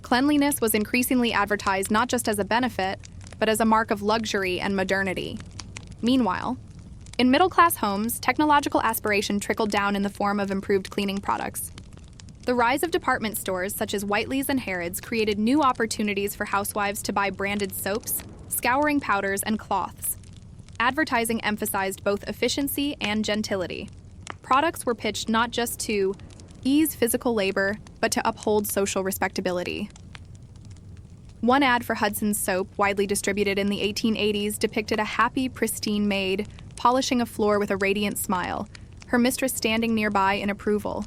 Speaker 1: Cleanliness was increasingly advertised not just as a benefit, but as a mark of luxury and modernity. Meanwhile, in middle-class homes, technological aspiration trickled down in the form of improved cleaning products. The rise of department stores such as Whiteley's and Harrods created new opportunities for housewives to buy branded soaps, scouring powders, and cloths. Advertising emphasized both efficiency and gentility. Products were pitched not just to ease physical labor, but to uphold social respectability. One ad for Hudson's soap, widely distributed in the 1880s, depicted a happy, pristine maid polishing a floor with a radiant smile, her mistress standing nearby in approval.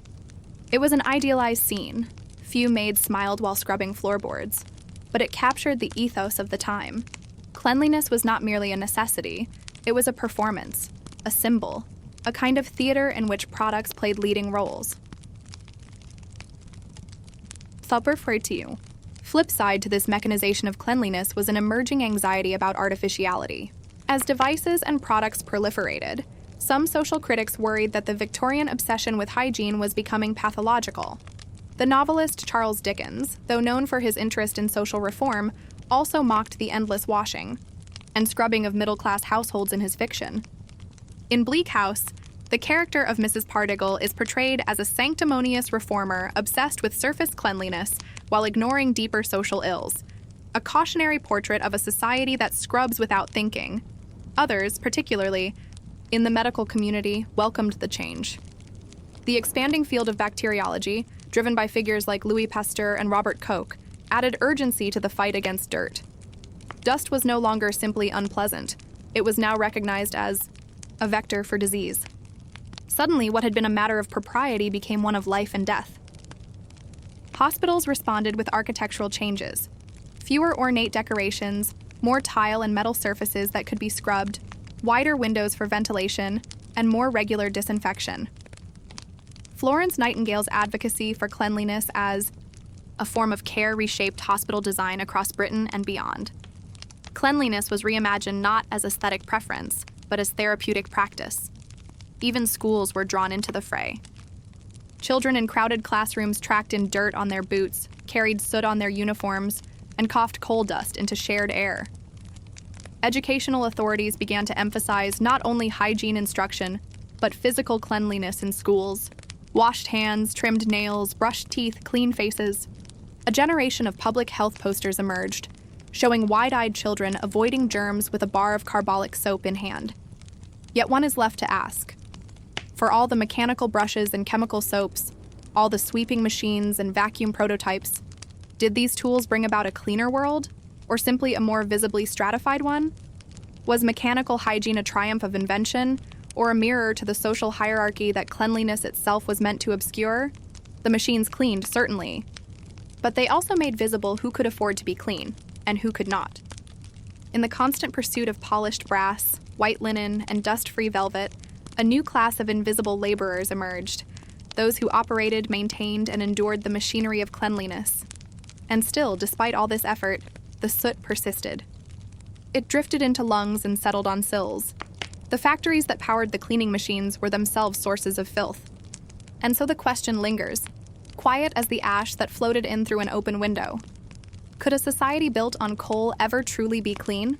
Speaker 1: It was an idealized scene. Few maids smiled while scrubbing floorboards, but it captured the ethos of the time. Cleanliness was not merely a necessity, it was a performance, a symbol, a kind of theater in which products played leading roles. Flip side to this mechanization of cleanliness was an emerging anxiety about artificiality. As devices and products proliferated, some social critics worried that the Victorian obsession with hygiene was becoming pathological. The novelist Charles Dickens, though known for his interest in social reform, also mocked the endless washing and scrubbing of middle-class households in his fiction. In Bleak House, the character of Mrs. Pardiggle is portrayed as a sanctimonious reformer obsessed with surface cleanliness while ignoring deeper social ills. a cautionary portrait of a society that scrubs without thinking. Others, particularly in the medical community, welcomed the change. The expanding field of bacteriology, driven by figures like Louis Pasteur and Robert Koch, added urgency to the fight against dirt. Dust was no longer simply unpleasant. It was now recognized as a vector for disease. Suddenly, what had been a matter of propriety became one of life and death. Hospitals responded with architectural changes. Fewer ornate decorations, more tile and metal surfaces that could be scrubbed, wider windows for ventilation, and more regular disinfection. Florence Nightingale's advocacy for cleanliness as a form of care reshaped hospital design across Britain and beyond. Cleanliness was reimagined not as aesthetic preference, but as therapeutic practice. Even schools were drawn into the fray. Children in crowded classrooms tracked in dirt on their boots, carried soot on their uniforms, and coughed coal dust into shared air. Educational authorities began to emphasize not only hygiene instruction, but physical cleanliness in schools. Washed hands, trimmed nails, brushed teeth, clean faces. A generation of public health posters emerged, showing wide-eyed children avoiding germs with a bar of carbolic soap in hand. Yet one is left to ask. For all the mechanical brushes and chemical soaps, all the sweeping machines and vacuum prototypes, did these tools bring about a cleaner world, or simply a more visibly stratified one? Was mechanical hygiene a triumph of invention, or a mirror to the social hierarchy that cleanliness itself was meant to obscure? The machines cleaned, certainly, but they also made visible who could afford to be clean, and who could not. In the constant pursuit of polished brass, white linen, and dust-free velvet, a new class of invisible laborers emerged, those who operated, maintained, and endured the machinery of cleanliness. And still, despite all this effort, the soot persisted. It drifted into lungs and settled on sills. The factories that powered the cleaning machines were themselves sources of filth. And so the question lingers, quiet as the ash that floated in through an open window. Could a society built on coal ever truly be clean?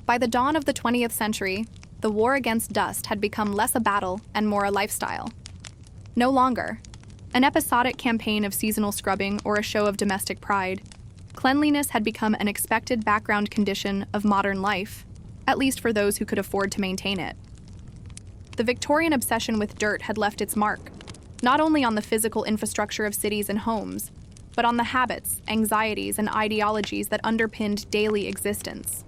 Speaker 1: By the dawn of the 20th century, the war against dust had become less a battle and more a lifestyle. No longer an episodic campaign of seasonal scrubbing or a show of domestic pride. Cleanliness had become an expected background condition of modern life, at least for those who could afford to maintain it. The Victorian obsession with dirt had left its mark, not only on the physical infrastructure of cities and homes, but on the habits, anxieties, and ideologies that underpinned daily existence.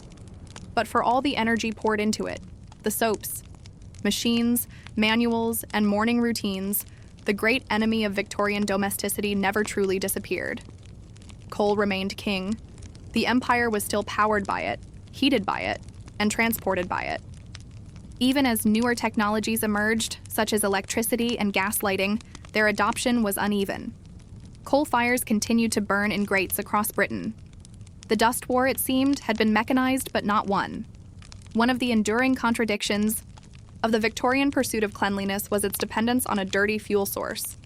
Speaker 1: But for all the energy poured into it, the soaps, machines, manuals, and morning routines, the great enemy of Victorian domesticity never truly disappeared. Coal remained king. The empire was still powered by it, heated by it, and transported by it. Even as newer technologies emerged, such as electricity and gas lighting, their adoption was uneven. Coal fires continued to burn in grates across Britain. The dust war, it seemed, had been mechanized but not won. One of the enduring contradictions of the Victorian pursuit of cleanliness was its dependence on a dirty fuel source.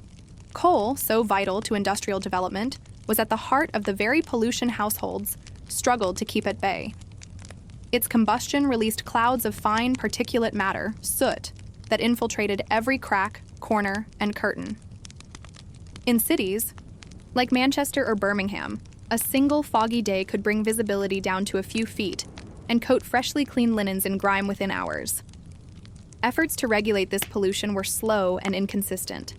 Speaker 1: Coal, so vital to industrial development, was at the heart of the very pollution households struggled to keep at bay. Its combustion released clouds of fine particulate matter, soot, that infiltrated every crack, corner, and curtain. In cities, like Manchester or Birmingham, a single foggy day could bring visibility down to a few feet and coat freshly cleaned linens in grime within hours. Efforts to regulate this pollution were slow and inconsistent.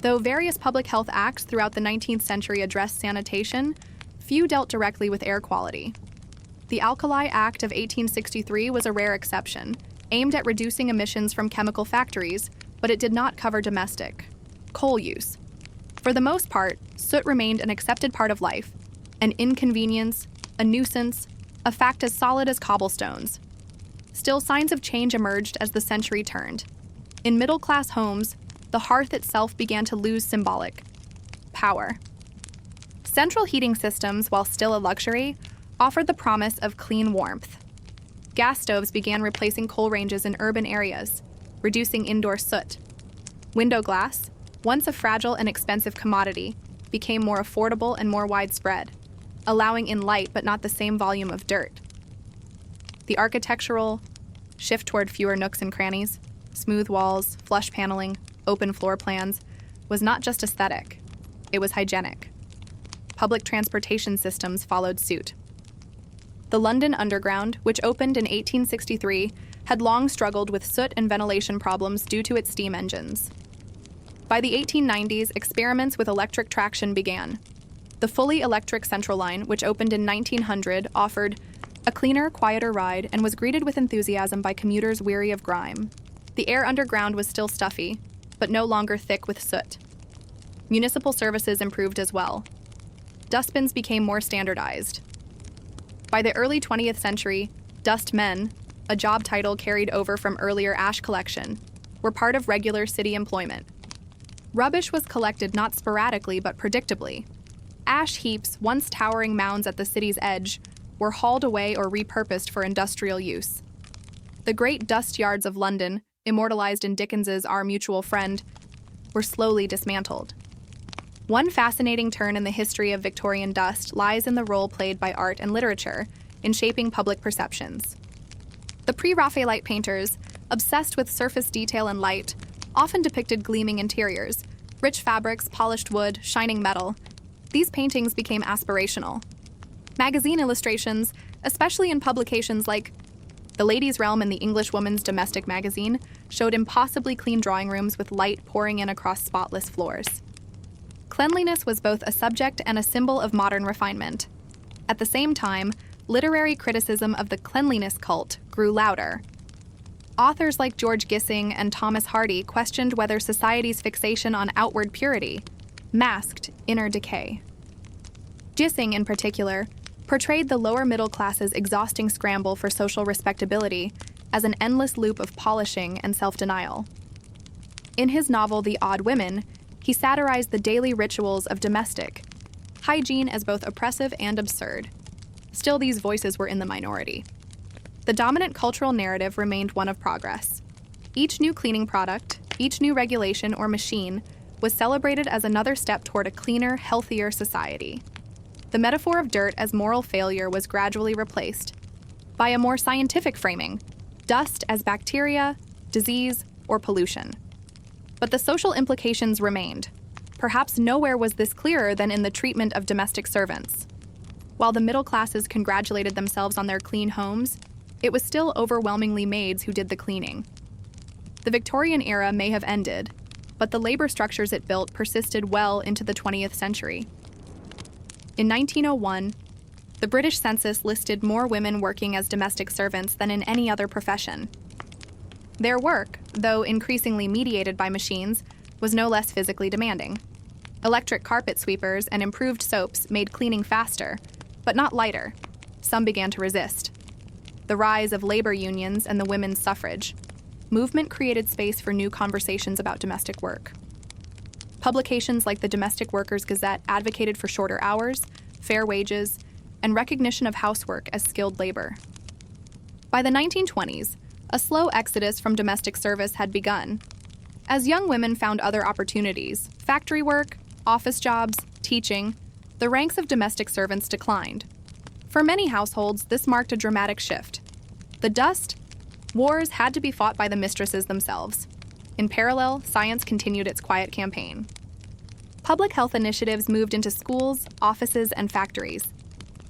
Speaker 1: Though various public health acts throughout the 19th century addressed sanitation, few dealt directly with air quality. The Alkali Act of 1863 was a rare exception, aimed at reducing emissions from chemical factories, but it did not cover domestic coal use. For the most part, soot remained an accepted part of life, an inconvenience, a nuisance, a fact as solid as cobblestones. Still, signs of change emerged as the century turned. In middle-class homes, the hearth itself began to lose symbolic power. Central heating systems, while still a luxury, offered the promise of clean warmth. Gas stoves began replacing coal ranges in urban areas, reducing indoor soot. Window glass, once a fragile and expensive commodity, became more affordable and more widespread, allowing in light but not the same volume of dirt. The architectural shift toward fewer nooks and crannies, smooth walls, flush paneling, open floor plans, was not just aesthetic, it was hygienic. public transportation systems followed suit. The London Underground, which opened in 1863, had long struggled with soot and ventilation problems due to its steam engines. By the 1890s, experiments with electric traction began. The fully electric Central Line, which opened in 1900, offered a cleaner, quieter ride and was greeted with enthusiasm by commuters weary of grime. The air underground was still stuffy, but no longer thick with soot. Municipal services improved as well. Dustbins became more standardized. By the early 20th century, dustmen, a job title carried over from earlier ash collection, were part of regular city employment. Rubbish was collected not sporadically but predictably. Ash heaps, once towering mounds at the city's edge, were hauled away or repurposed for industrial use. The great dust yards of London, immortalized in Dickens's Our Mutual Friend, were slowly dismantled. One fascinating turn in the history of Victorian dust lies in the role played by art and literature in shaping public perceptions. The pre-Raphaelite painters, obsessed with surface detail and light, often depicted gleaming interiors, rich fabrics, polished wood, shining metal. These paintings became aspirational. Magazine illustrations, especially in publications like The Lady's Realm and the English Woman's Domestic Magazine, showed impossibly clean drawing rooms with light pouring in across spotless floors. Cleanliness was both a subject and a symbol of modern refinement. At the same time, literary criticism of the cleanliness cult grew louder. Authors like George Gissing and Thomas Hardy questioned whether society's fixation on outward purity masked inner decay. Gissing, in particular, portrayed the lower middle class's exhausting scramble for social respectability as an endless loop of polishing and self-denial. In his novel The Odd Women, he satirized the daily rituals of domestic hygiene as both oppressive and absurd. Still, these voices were in the minority. The dominant cultural narrative remained one of progress. Each new cleaning product, each new regulation or machine was celebrated as another step toward a cleaner, healthier society. The metaphor of dirt as moral failure was gradually replaced by a more scientific framing, dust as bacteria, disease, or pollution. But the social implications remained. Perhaps nowhere was this clearer than in the treatment of domestic servants. While the middle classes congratulated themselves on their clean homes, it was still overwhelmingly maids who did the cleaning. The Victorian era may have ended, but the labor structures it built persisted well into the 20th century. In 1901, the British census listed more women working as domestic servants than in any other profession. Their work, though increasingly mediated by machines, was no less physically demanding. Electric carpet sweepers and improved soaps made cleaning faster, but not lighter. Some began to resist. The rise of labor unions and the women's suffrage movement created space for new conversations about domestic work. Publications like the Domestic Workers' Gazette advocated for shorter hours, fair wages, and recognition of housework as skilled labor. By the 1920s, a slow exodus from domestic service had begun. As young women found other opportunities, factory work, office jobs, teaching, the ranks of domestic servants declined. For many households, this marked a dramatic shift. The dust wars had to be fought by the mistresses themselves. In parallel, science continued its quiet campaign. Public health initiatives moved into schools, offices, and factories.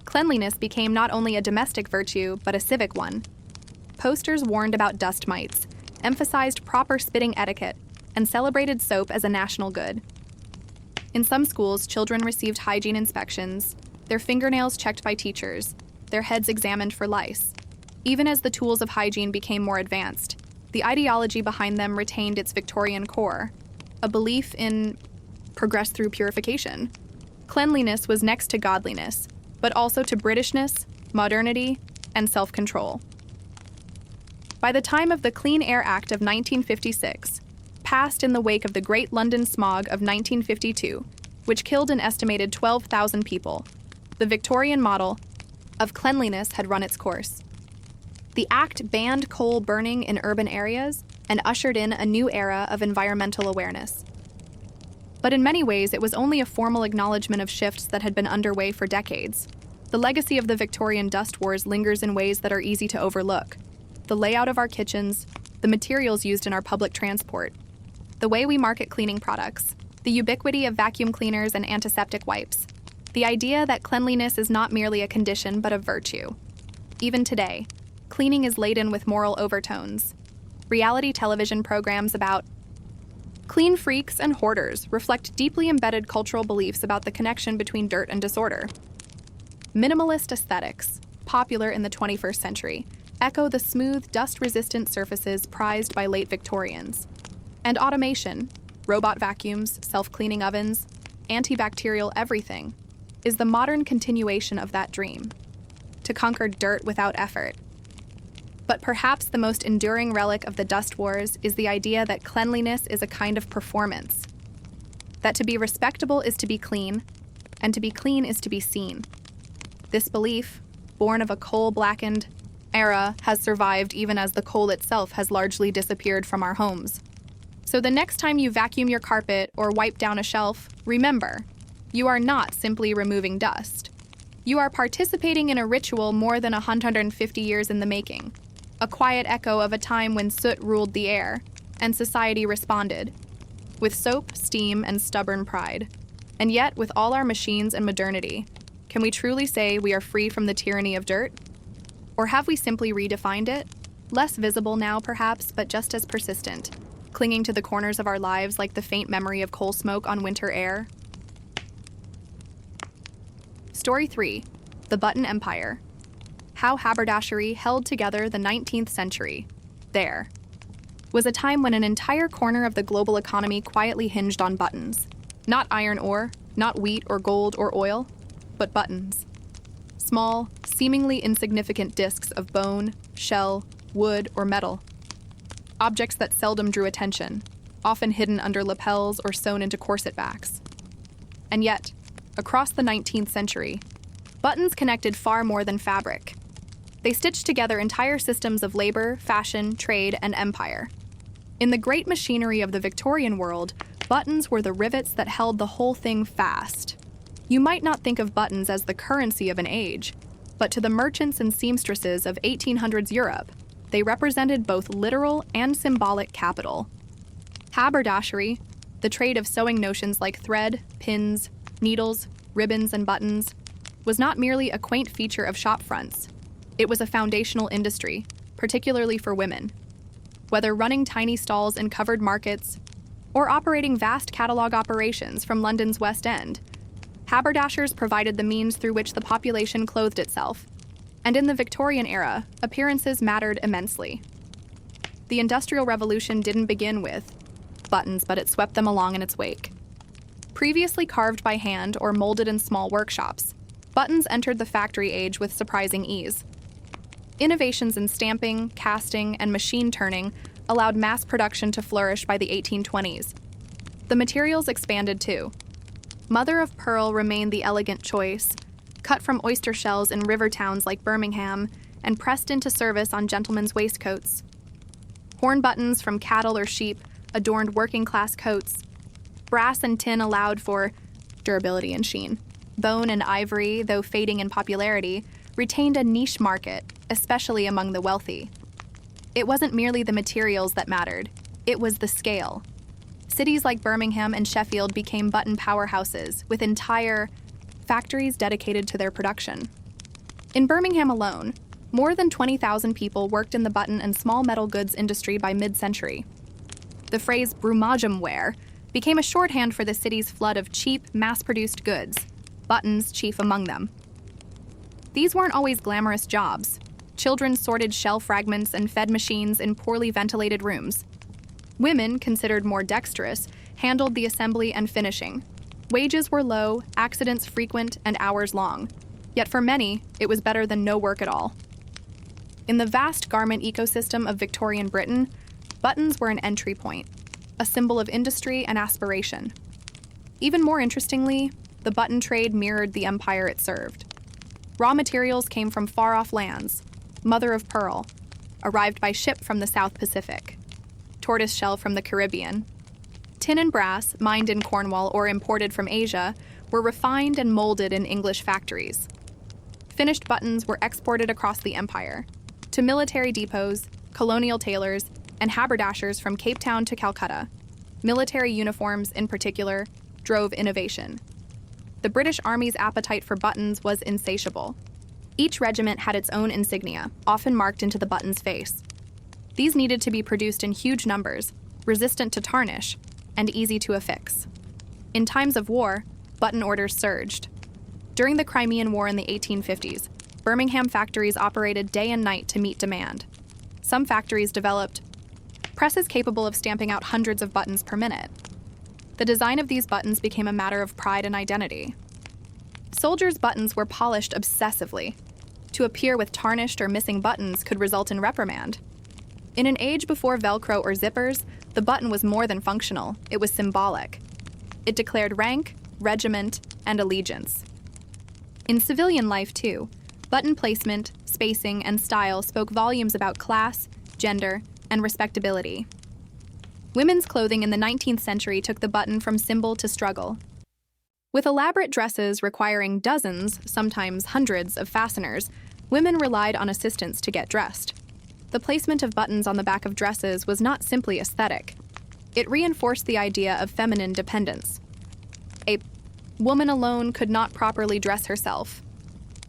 Speaker 1: Cleanliness became not only a domestic virtue, but a civic one. Posters warned about dust mites, emphasized proper spitting etiquette, and celebrated soap as a national good. In some schools, children received hygiene inspections, their fingernails checked by teachers, their heads examined for lice. Even as the tools of hygiene became more advanced, the ideology behind them retained its Victorian core, a belief in progress through purification. Cleanliness was next to godliness, but also to Britishness, modernity, and self-control. By the time of the Clean Air Act of 1956, passed in the wake of the Great London Smog of 1952, which killed an estimated 12,000 people, the Victorian model of cleanliness had run its course. The act banned coal burning in urban areas and ushered in a new era of environmental awareness. But in many ways, it was only a formal acknowledgement of shifts that had been underway for decades. The legacy of the Victorian dust wars lingers in ways that are easy to overlook. The layout of our kitchens, the materials used in our public transport, the way we market cleaning products, the ubiquity of vacuum cleaners and antiseptic wipes. The idea that cleanliness is not merely a condition but a virtue. Even today, cleaning is laden with moral overtones. Reality television programs about clean freaks and hoarders reflect deeply embedded cultural beliefs about the connection between dirt and disorder. Minimalist aesthetics, popular in the 21st century, echo the smooth, dust-resistant surfaces prized by late Victorians. And automation, robot vacuums, self-cleaning ovens, antibacterial everything, is the modern continuation of that dream, to conquer dirt without effort. But perhaps the most enduring relic of the dust wars is the idea that cleanliness is a kind of performance, that to be respectable is to be clean, and to be clean is to be seen. This belief, born of a coal-blackened era, has survived even as the coal itself has largely disappeared from our homes. So the next time you vacuum your carpet or wipe down a shelf, remember, you are not simply removing dust. You are participating in a ritual more than 150 years in the making, a quiet echo of a time when soot ruled the air, and society responded, with soap, steam, and stubborn pride. And yet, with all our machines and modernity, can we truly say we are free from the tyranny of dirt? Or have we simply redefined it? Less visible now, perhaps, but just as persistent, clinging to the corners of our lives like the faint memory of coal smoke on winter air? Story 3. The Button Empire. How haberdashery held together the 19th century. There was a time when an entire corner of the global economy quietly hinged on buttons. Not iron ore, not wheat or gold or oil, but buttons. Small, seemingly insignificant discs of bone, shell, wood, or metal. Objects that seldom drew attention, often hidden under lapels or sewn into corset backs. And yet, across the 19th century, buttons connected far more than fabric. They stitched together entire systems of labor, fashion, trade, and empire. In the great machinery of the Victorian world, buttons were the rivets that held the whole thing fast. You might not think of buttons as the currency of an age, but to the merchants and seamstresses of 1800s Europe, they represented both literal and symbolic capital. Haberdashery, the trade of sewing notions like thread, pins, needles, ribbons, and buttons, was not merely a quaint feature of shop fronts. It was a foundational industry, particularly for women. Whether running tiny stalls in covered markets or operating vast catalog operations from London's West End, haberdashers provided the means through which the population clothed itself. And in the Victorian era, appearances mattered immensely. The Industrial Revolution didn't begin with buttons, but it swept them along in its wake. Previously carved by hand or molded in small workshops, buttons entered the factory age with surprising ease. Innovations in stamping, casting, and machine turning allowed mass production to flourish by the 1820s. The materials expanded too. Mother of pearl remained the elegant choice, cut from oyster shells in river towns like Birmingham and pressed into service on gentlemen's waistcoats. Horn buttons from cattle or sheep adorned working-class coats. Brass and tin allowed for durability and sheen. Bone and ivory, though fading in popularity, retained a niche market, especially among the wealthy. It wasn't merely the materials that mattered, it was the scale. Cities like Birmingham and Sheffield became button powerhouses, with entire factories dedicated to their production. In Birmingham alone, more than 20,000 people worked in the button and small metal goods industry by mid-century. The phrase "brummagem ware" became a shorthand for the city's flood of cheap, mass-produced goods, buttons chief among them. These weren't always glamorous jobs. Children sorted shell fragments and fed machines in poorly ventilated rooms. Women, considered more dexterous, handled the assembly and finishing. Wages were low, accidents frequent, and hours long. Yet for many, it was better than no work at all. In the vast garment ecosystem of Victorian Britain, buttons were an entry point, a symbol of industry and aspiration. Even more interestingly, the button trade mirrored the empire it served. Raw materials came from far-off lands, mother of pearl, arrived by ship from the South Pacific, tortoiseshell from the Caribbean. Tin and brass, mined in Cornwall or imported from Asia, were refined and molded in English factories. Finished buttons were exported across the empire, to military depots, colonial tailors, and haberdashers from Cape Town to Calcutta. Military uniforms, in particular, drove innovation. the British Army's appetite for buttons was insatiable. Each regiment had its own insignia, often marked into the button's face. These needed to be produced in huge numbers, resistant to tarnish, and easy to affix. In times of war, button orders surged. During the Crimean War in the 1850s, Birmingham factories operated day and night to meet demand. Some factories developed presses capable of stamping out hundreds of buttons per minute. The design of these buttons became a matter of pride and identity. Soldiers' buttons were polished obsessively. To appear with tarnished or missing buttons could result in reprimand. In an age before Velcro or zippers, the button was more than functional, it was symbolic. It declared rank, regiment, and allegiance. In civilian life, too, button placement, spacing, and style spoke volumes about class, gender, and respectability. Women's clothing in the 19th century took the button from symbol to struggle. With elaborate dresses requiring dozens, sometimes hundreds, of fasteners, women relied on assistants to get dressed. The placement of buttons on the back of dresses was not simply aesthetic. It reinforced the idea of feminine dependence. A woman alone could not properly dress herself.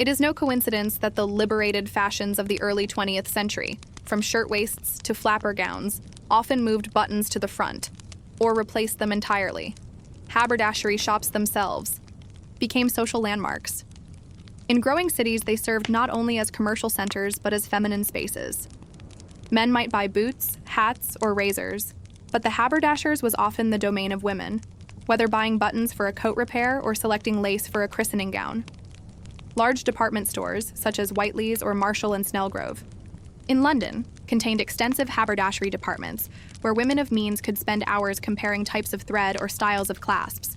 Speaker 1: It is no coincidence that the liberated fashions of the early 20th century, from shirtwaists to flapper gowns, often moved buttons to the front, or replaced them entirely. Haberdashery shops themselves became social landmarks. In growing cities, they served not only as commercial centers, but as feminine spaces. Men might buy boots, hats, or razors, but the haberdasher's was often the domain of women, whether buying buttons for a coat repair or selecting lace for a christening gown. Large department stores, such as Whiteley's or Marshall and Snellgrove, in London, contained extensive haberdashery departments where women of means could spend hours comparing types of thread or styles of clasps.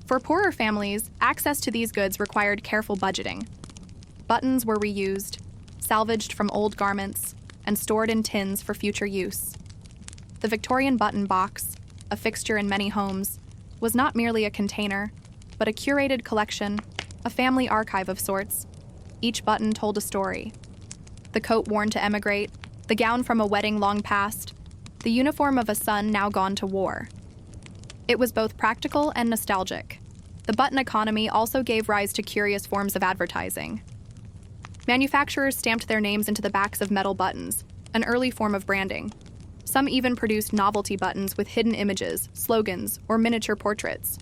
Speaker 1: For poorer families, access to these goods required careful budgeting. Buttons were reused, salvaged from old garments, and stored in tins for future use. The Victorian button box, a fixture in many homes, was not merely a container, but a curated collection, a family archive of sorts. Each button told a story. The coat worn to emigrate, the gown from a wedding long past, the uniform of a son now gone to war. It was both practical and nostalgic. The button economy also gave rise to curious forms of advertising. Manufacturers stamped their names into the backs of metal buttons, an early form of branding. Some even produced novelty buttons with hidden images, slogans, or miniature portraits.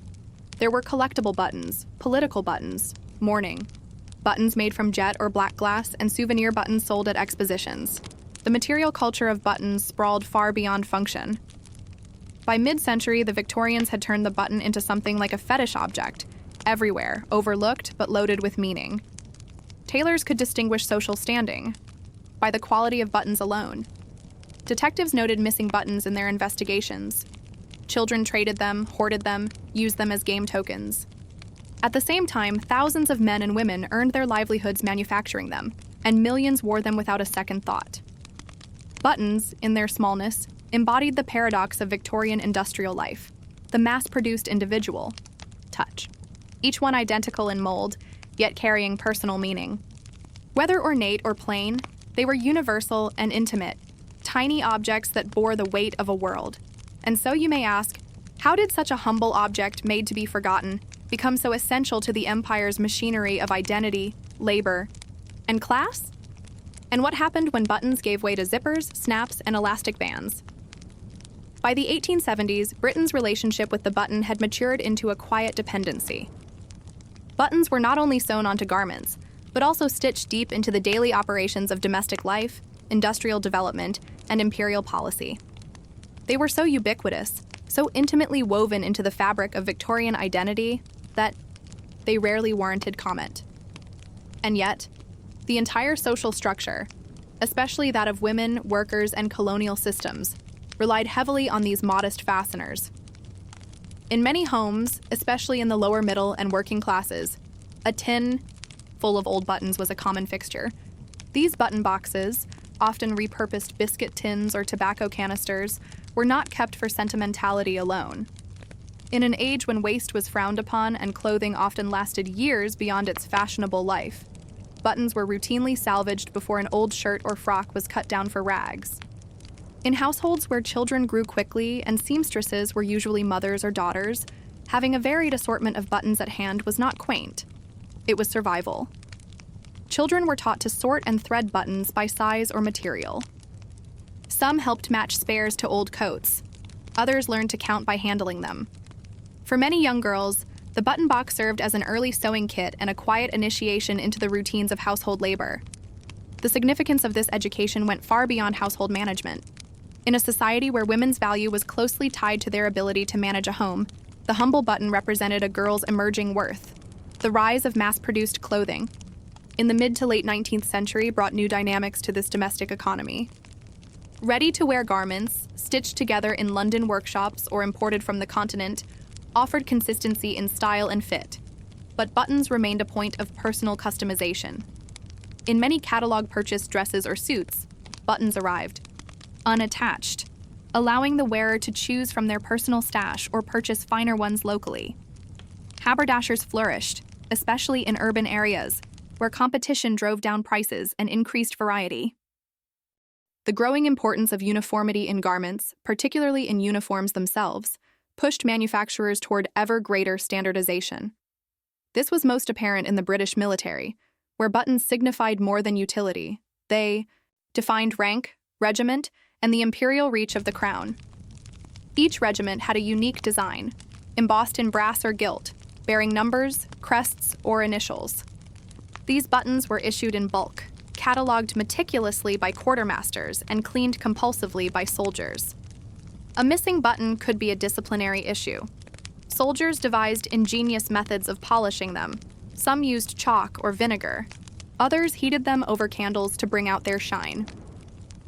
Speaker 1: There were collectible buttons, political buttons, mourning, buttons made from jet or black glass, and souvenir buttons sold at expositions. The material culture of buttons sprawled far beyond function. By mid-century, the Victorians had turned the button into something like a fetish object, everywhere, overlooked but loaded with meaning. Tailors could distinguish social standing by the quality of buttons alone. Detectives noted missing buttons in their investigations. Children traded them, hoarded them, used them as game tokens. At the same time, thousands of men and women earned their livelihoods manufacturing them, and millions wore them without a second thought. Buttons, in their smallness, embodied the paradox of Victorian industrial life, the mass-produced individual touch, each one identical in mold, yet carrying personal meaning. Whether ornate or plain, they were universal and intimate, tiny objects that bore the weight of a world. And so you may ask, how did such a humble object made to be forgotten become so essential to the empire's machinery of identity, labor, and class? And what happened when buttons gave way to zippers, snaps, and elastic bands? By the 1870s, Britain's relationship with the button had matured into a quiet dependency. Buttons were not only sewn onto garments, but also stitched deep into the daily operations of domestic life, industrial development, and imperial policy. They were so ubiquitous, so intimately woven into the fabric of Victorian identity, that they rarely warranted comment. And yet, the entire social structure, especially that of women, workers, and colonial systems, relied heavily on these modest fasteners. In many homes, especially in the lower middle and working classes, a tin full of old buttons was a common fixture. These button boxes, often repurposed biscuit tins or tobacco canisters, were not kept for sentimentality alone. In an age when waste was frowned upon and clothing often lasted years beyond its fashionable life, buttons were routinely salvaged before an old shirt or frock was cut down for rags. In households where children grew quickly and seamstresses were usually mothers or daughters, Having a varied assortment of buttons at hand was not quaint. It was survival. Children were taught to sort and thread buttons by size or material. Some helped match spares to old coats. Others learned to count by handling them. For many young girls, the button box served as an early sewing kit and a quiet initiation into the routines of household labor. The significance of this education went far beyond household management. In a society where women's value was closely tied to their ability to manage a home, the humble button represented a girl's emerging worth. The rise of mass-produced clothing in the mid to late 19th century brought new dynamics to this domestic economy. Ready-to-wear garments, stitched together in London workshops or imported from the continent, offered consistency in style and fit, but buttons remained a point of personal customization. In many catalog-purchased dresses or suits, buttons arrived unattached, allowing the wearer to choose from their personal stash or purchase finer ones locally. Haberdashers flourished, especially in urban areas, where competition drove down prices and increased variety. The growing importance of uniformity in garments, particularly in uniforms themselves, pushed manufacturers toward ever greater standardization. This was most apparent in the British military, where buttons signified more than utility. They defined rank, regiment, and the imperial reach of the crown. Each regiment had a unique design, embossed in brass or gilt, bearing numbers, crests, or initials. These buttons were issued in bulk, catalogued meticulously by quartermasters, and cleaned compulsively by soldiers. A missing button could be a disciplinary issue. Soldiers devised ingenious methods of polishing them. Some used chalk or vinegar. Others heated them over candles to bring out their shine.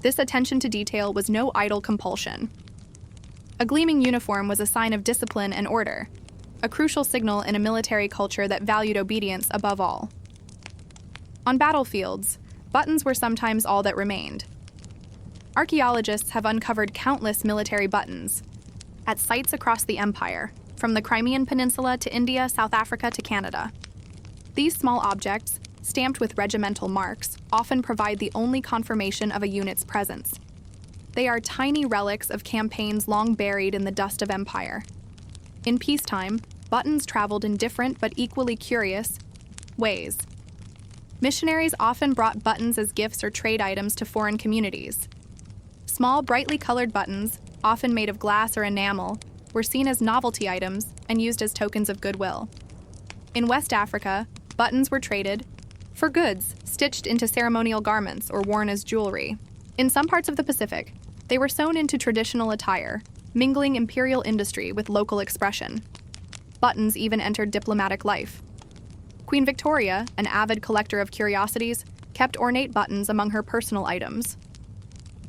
Speaker 1: This attention to detail was no idle compulsion. A gleaming uniform was a sign of discipline and order, a crucial signal in a military culture that valued obedience above all. On battlefields, buttons were sometimes all that remained. Archaeologists have uncovered countless military buttons at sites across the empire, from the Crimean Peninsula to India, South Africa to Canada. These small objects, stamped with regimental marks, often provide the only confirmation of a unit's presence. They are tiny relics of campaigns long buried in the dust of empire. In peacetime, buttons traveled in different but equally curious ways. Missionaries often brought buttons as gifts or trade items to foreign communities. Small, brightly colored buttons, often made of glass or enamel, were seen as novelty items and used as tokens of goodwill. In West Africa, buttons were traded for goods stitched into ceremonial garments or worn as jewelry. In some parts of the Pacific, they were sewn into traditional attire, mingling imperial industry with local expression. Buttons even entered diplomatic life. Queen Victoria, an avid collector of curiosities, kept ornate buttons among her personal items.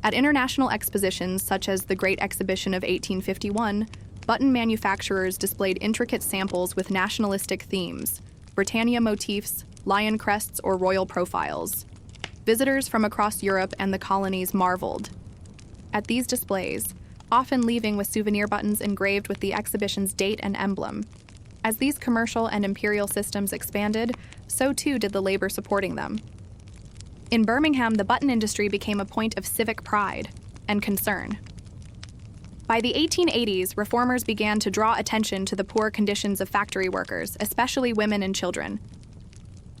Speaker 1: At international expositions such as the Great Exhibition of 1851, button manufacturers displayed intricate samples with nationalistic themes, Britannia motifs, lion crests, or royal profiles. Visitors from across Europe and the colonies marveled at these displays, often leaving with souvenir buttons engraved with the exhibition's date and emblem. As these commercial and imperial systems expanded, so too did the labor supporting them. In Birmingham, the button industry became a point of civic pride and concern. By the 1880s, reformers began to draw attention to the poor conditions of factory workers, especially women and children.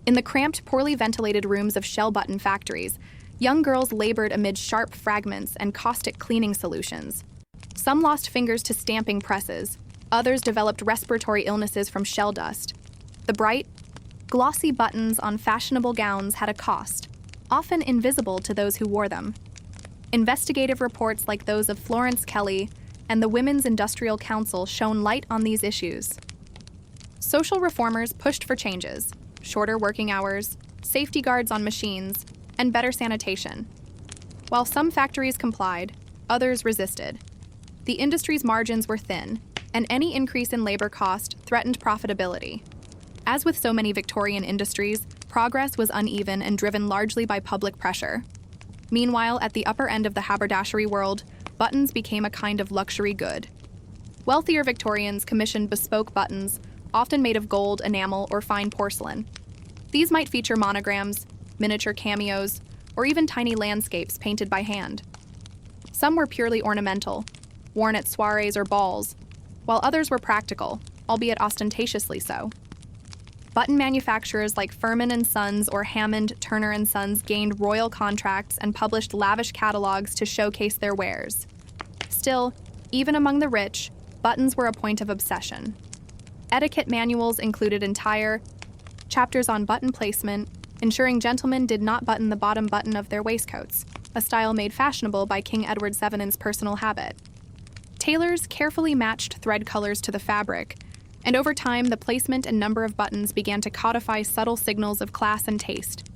Speaker 1: In the cramped, poorly ventilated rooms of shell button factories, young girls labored amid sharp fragments and caustic cleaning solutions. Some lost fingers to stamping presses. Others developed respiratory illnesses from shell dust. The bright, glossy buttons on fashionable gowns had a cost, often invisible to those who wore them. Investigative reports like those of Florence Kelley and the Women's Industrial Council shone light on these issues. Social reformers pushed for changes: shorter working hours, safety guards on machines, and better sanitation. While some factories complied, others resisted. The industry's margins were thin, and any increase in labor cost threatened profitability. As with so many Victorian industries, progress was uneven and driven largely by public pressure. Meanwhile, at the upper end of the haberdashery world, buttons became a kind of luxury good. Wealthier Victorians commissioned bespoke buttons, often made of gold, enamel, or fine porcelain. These might feature monograms, miniature cameos, or even tiny landscapes painted by hand. Some were purely ornamental, worn at soirees or balls, while others were practical, albeit ostentatiously so. Button manufacturers like Furman and Sons or Hammond, Turner and Sons gained royal contracts and published lavish catalogs to showcase their wares. Still, even among the rich, buttons were a point of obsession. Etiquette manuals included entire chapters on button placement, ensuring gentlemen did not button the bottom button of their waistcoats, a style made fashionable by King Edward VII's personal habit. Tailors carefully matched thread colors to the fabric, and over time the placement and number of buttons began to codify subtle signals of class and taste.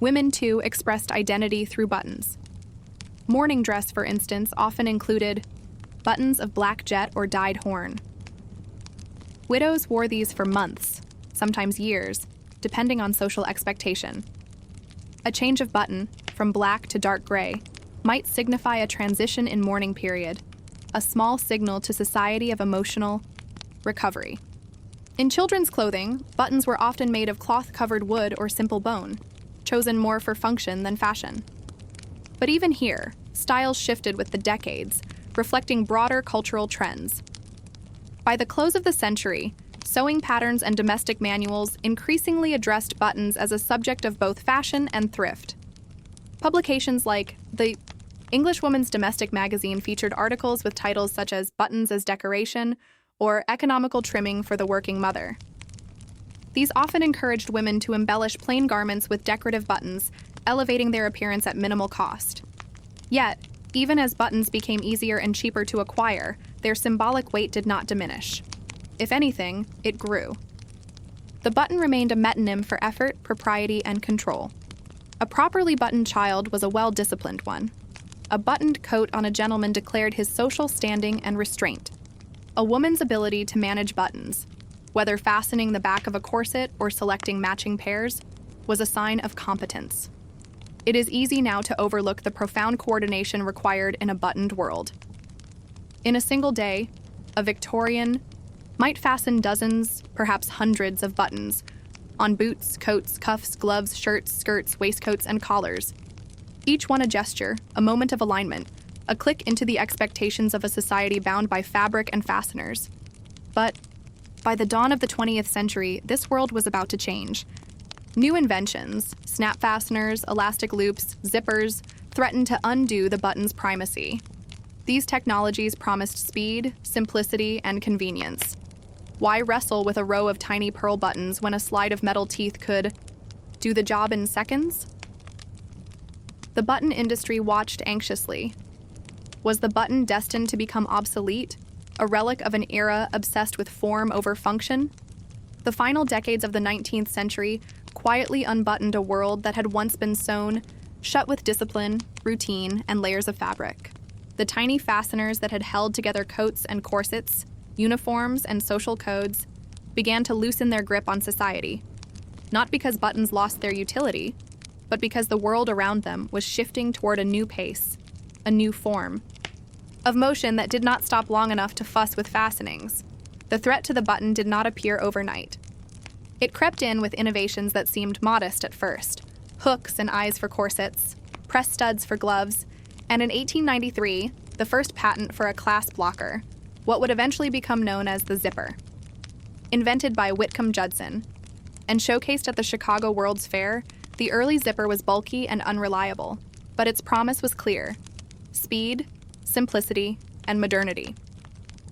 Speaker 1: Women, too, expressed identity through buttons. Morning dress, for instance, often included buttons of black jet or dyed horn. Widows wore these for months, sometimes years, depending on social expectation. A change of button, from black to dark gray, might signify a transition in mourning period, a small signal to society of emotional recovery. In children's clothing, buttons were often made of cloth-covered wood or simple bone, chosen more for function than fashion. But even here, styles shifted with the decades, reflecting broader cultural trends. By the close of the century, sewing patterns and domestic manuals increasingly addressed buttons as a subject of both fashion and thrift. Publications like the English Woman's Domestic Magazine featured articles with titles such as Buttons as Decoration or Economical Trimming for the Working Mother. These often encouraged women to embellish plain garments with decorative buttons, elevating their appearance at minimal cost. Yet, even as buttons became easier and cheaper to acquire, their symbolic weight did not diminish. If anything, it grew. The button remained a metonym for effort, propriety, and control. A properly buttoned child was a well-disciplined one. A buttoned coat on a gentleman declared his social standing and restraint. A woman's ability to manage buttons, whether fastening the back of a corset or selecting matching pairs, was a sign of competence. It is easy now to overlook the profound coordination required in a buttoned world. In a single day, a Victorian might fasten dozens, perhaps hundreds of buttons on boots, coats, cuffs, gloves, shirts, skirts, waistcoats, and collars. Each one a gesture, a moment of alignment, a click into the expectations of a society bound by fabric and fasteners. But by the dawn of the 20th century, this world was about to change. New inventions, snap fasteners, elastic loops, zippers, threatened to undo the button's primacy. These technologies promised speed, simplicity, and convenience. Why wrestle with a row of tiny pearl buttons when a slide of metal teeth could do the job in seconds? The button industry watched anxiously. Was the button destined to become obsolete, a relic of an era obsessed with form over function? The final decades of the 19th century quietly unbuttoned a world that had once been sewn, shut with discipline, routine, and layers of fabric. The tiny fasteners that had held together coats and corsets, uniforms, and social codes began to loosen their grip on society, not because buttons lost their utility, but because the world around them was shifting toward a new pace, a new form of motion that did not stop long enough to fuss with fastenings. The threat to the button did not appear overnight. It crept in with innovations that seemed modest at first: hooks and eyes for corsets, press studs for gloves, and in 1893, the first patent for a clasp blocker, what would eventually become known as the zipper. Invented by Whitcomb Judson and showcased at the Chicago World's Fair, the early zipper was bulky and unreliable, but its promise was clear: speed, simplicity, and modernity.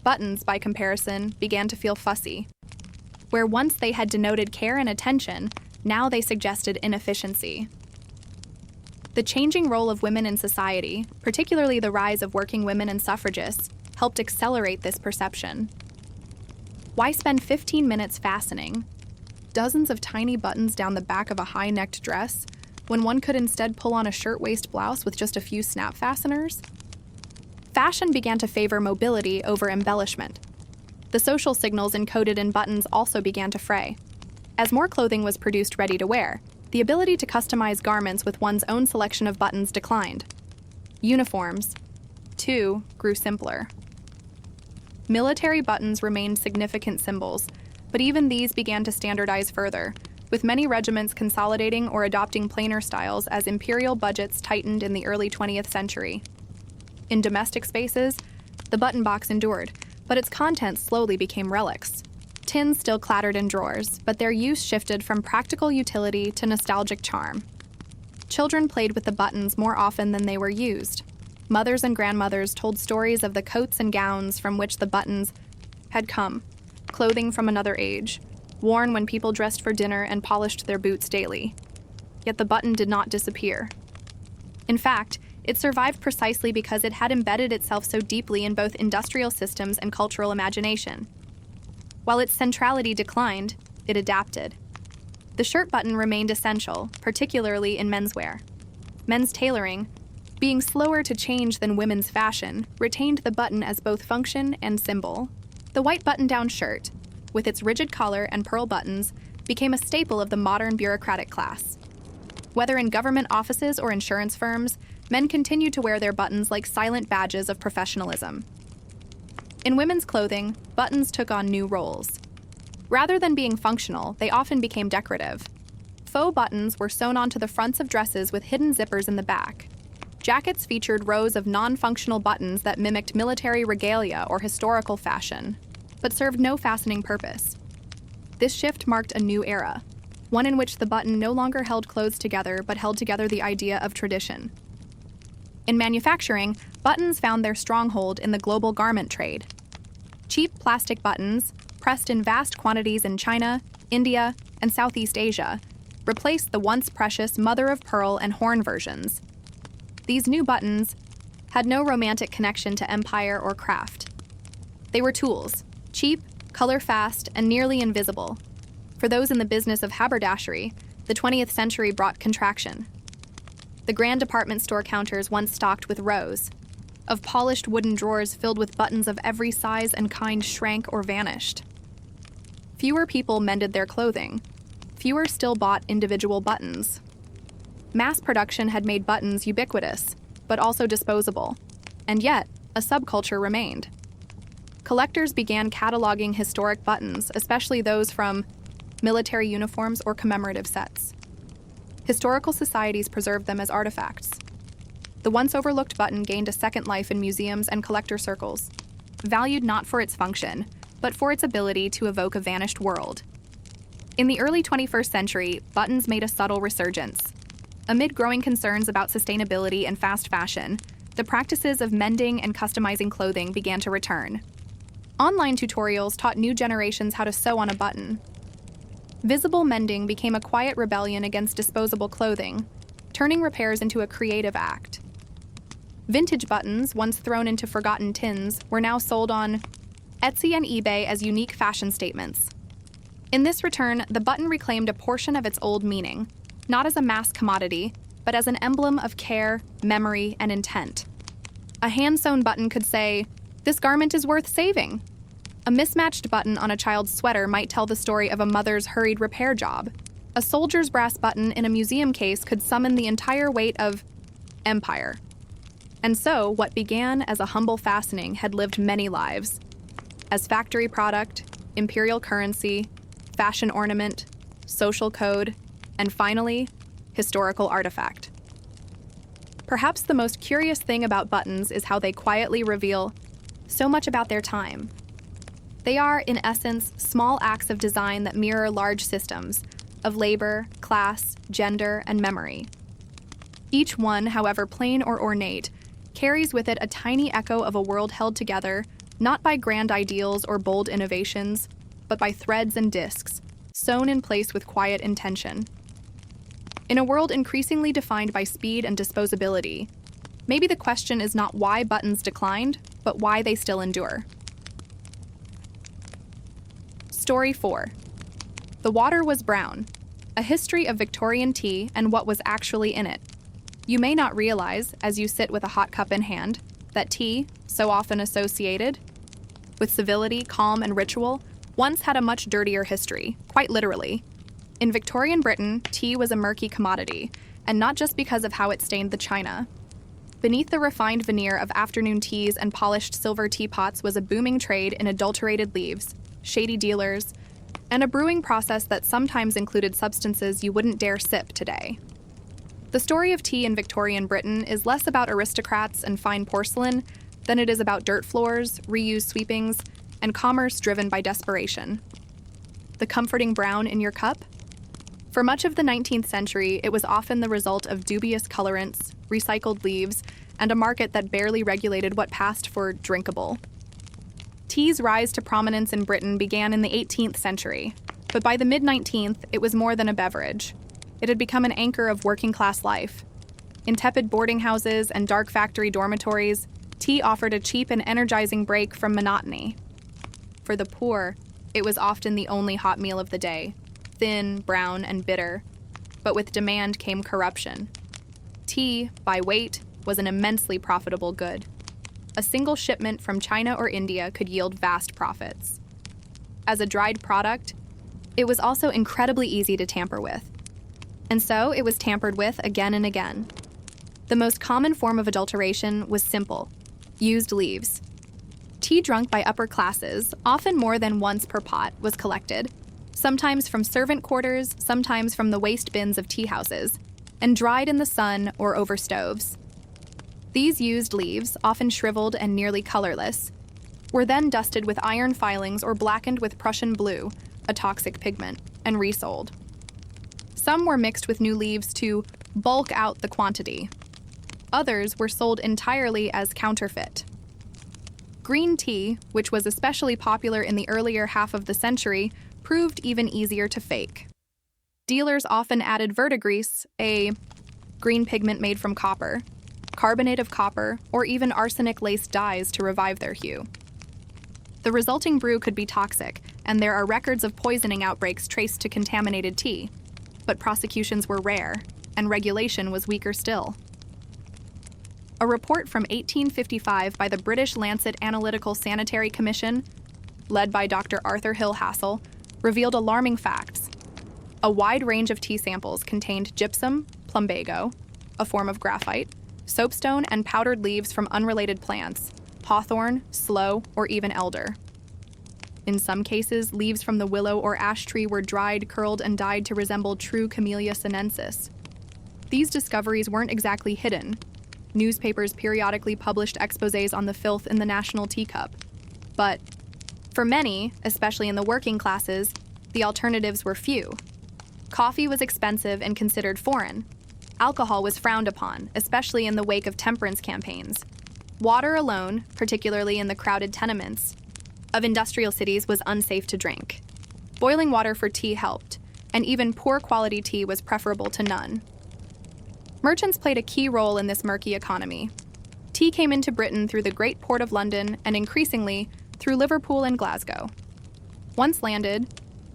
Speaker 1: Buttons, by comparison, began to feel fussy. Where once they had denoted care and attention, now they suggested inefficiency. The changing role of women in society, particularly the rise of working women and suffragists, helped accelerate this perception. Why spend 15 minutes fastening dozens of tiny buttons down the back of a high-necked dress when one could instead pull on a shirt-waist blouse with just a few snap fasteners? Fashion began to favor mobility over embellishment. The social signals encoded in buttons also began to fray. As more clothing was produced ready to wear, the ability to customize garments with one's own selection of buttons declined. Uniforms, too, grew simpler. Military buttons remained significant symbols, but even these began to standardize further, with many regiments consolidating or adopting plainer styles as imperial budgets tightened in the early 20th century. In domestic spaces, the button box endured, but its contents slowly became relics. Tins still clattered in drawers, but their use shifted from practical utility to nostalgic charm. Children played with the buttons more often than they were used. Mothers and grandmothers told stories of the coats and gowns from which the buttons had come, clothing from another age, worn when people dressed for dinner and polished their boots daily. Yet the button did not disappear. In fact, it survived precisely because it had embedded itself so deeply in both industrial systems and cultural imagination. While its centrality declined, it adapted. The shirt button remained essential, particularly in menswear. Men's tailoring, being slower to change than women's fashion, retained the button as both function and symbol. The white button-down shirt, with its rigid collar and pearl buttons, became a staple of the modern bureaucratic class. Whether in government offices or insurance firms, men continued to wear their buttons like silent badges of professionalism. In women's clothing, buttons took on new roles. Rather than being functional, they often became decorative. Faux buttons were sewn onto the fronts of dresses with hidden zippers in the back. Jackets featured rows of non-functional buttons that mimicked military regalia or historical fashion, but served no fastening purpose. This shift marked a new era, one in which the button no longer held clothes together but held together the idea of tradition. In manufacturing, buttons found their stronghold in the global garment trade. Cheap plastic buttons, pressed in vast quantities in China, India, and Southeast Asia, replaced the once precious mother-of-pearl and horn versions. These new buttons had no romantic connection to empire or craft. They were tools, cheap, color-fast, and nearly invisible. For those in the business of haberdashery, the 20th century brought contraction. The grand department store counters once stocked with rows of polished wooden drawers filled with buttons of every size and kind shrank or vanished. Fewer people mended their clothing. Fewer still bought individual buttons. Mass production had made buttons ubiquitous, but also disposable. And yet, a subculture remained. Collectors began cataloging historic buttons, especially those from military uniforms or commemorative sets. Historical societies preserved them as artifacts. The once overlooked button gained a second life in museums and collector circles, valued not for its function, but for its ability to evoke a vanished world. In the early 21st century, buttons made a subtle resurgence. Amid growing concerns about sustainability and fast fashion, the practices of mending and customizing clothing began to return. Online tutorials taught new generations how to sew on a button. Visible mending became a quiet rebellion against disposable clothing, turning repairs into a creative act. Vintage buttons, once thrown into forgotten tins, were now sold on Etsy and eBay as unique fashion statements. In this return, the button reclaimed a portion of its old meaning, not as a mass commodity, but as an emblem of care, memory, and intent. A hand-sewn button could say, "This garment is worth saving." A mismatched button on a child's sweater might tell the story of a mother's hurried repair job. A soldier's brass button in a museum case could summon the entire weight of empire. And so, what began as a humble fastening had lived many lives. As factory product, imperial currency, fashion ornament, social code, and finally, historical artifact. Perhaps the most curious thing about buttons is how they quietly reveal so much about their time. They are, in essence, small acts of design that mirror large systems of labor, class, gender, and memory. Each one, however plain or ornate, carries with it a tiny echo of a world held together not by grand ideals or bold innovations, but by threads and discs, sewn in place with quiet intention. In a world increasingly defined by speed and disposability, maybe the question is not why buttons declined, but why they still endure. Story 4. The Water Was Brown, a history of Victorian tea and what was actually in it. You may not realize, as you sit with a hot cup in hand, that tea, so often associated with civility, calm, and ritual, once had a much dirtier history, quite literally. In Victorian Britain, tea was a murky commodity, and not just because of how it stained the china. Beneath the refined veneer of afternoon teas and polished silver teapots was a booming trade in adulterated leaves, shady dealers, and a brewing process that sometimes included substances you wouldn't dare sip today. The story of tea in Victorian Britain is less about aristocrats and fine porcelain than it is about dirt floors, reused sweepings, and commerce driven by desperation. the comforting brown in your cup? For much of the 19th century, it was often the result of dubious colorants, recycled leaves, and a market that barely regulated what passed for drinkable. Tea's rise to prominence in Britain began in the 18th century, but by the mid-19th, it was more than a beverage. It had become an anchor of working-class life. In tepid boarding houses and dark factory dormitories, tea offered a cheap and energizing break from monotony. For the poor, it was often the only hot meal of the day, thin, brown, and bitter. But with demand came corruption. Tea, by weight, was an immensely profitable good. A single shipment from China or India could yield vast profits. As a dried product, it was also incredibly easy to tamper with. And so it was tampered with again and again. The most common form of adulteration was simple: used leaves. Tea drunk by upper classes, often more than once per pot, was collected, sometimes from servant quarters, sometimes from the waste bins of tea houses, and dried in the sun or over stoves. These used leaves, often shriveled and nearly colorless, were then dusted with iron filings or blackened with Prussian blue, a toxic pigment, and resold. Some were mixed with new leaves to bulk out the quantity. Others were sold entirely as counterfeit. Green tea, which was especially popular in the earlier half of the century, proved even easier to fake. Dealers often added verdigris, a green pigment made from copper, carbonate of copper, or even arsenic-laced dyes to revive their hue. The resulting brew could be toxic, and there are records of poisoning outbreaks traced to contaminated tea. But prosecutions were rare, and regulation was weaker still. A report from 1855 by the British Lancet Analytical Sanitary Commission, led by Dr. Arthur Hill Hassell, revealed alarming facts. A wide range of tea samples contained gypsum, plumbago, a form of graphite, soapstone, and powdered leaves from unrelated plants, hawthorn, sloe, or even elder. In some cases, leaves from the willow or ash tree were dried, curled, and dyed to resemble true Camellia sinensis. These discoveries weren't exactly hidden. Newspapers periodically published exposés on the filth in the national teacup. But for many, especially in the working classes, the alternatives were few. Coffee was expensive and considered foreign. Alcohol was frowned upon, especially in the wake of temperance campaigns. Water alone, particularly in the crowded tenements of industrial cities, was unsafe to drink. Boiling water for tea helped, and even poor quality tea was preferable to none. Merchants played a key role in this murky economy. Tea came into Britain through the Great Port of London and increasingly through Liverpool and Glasgow. Once landed,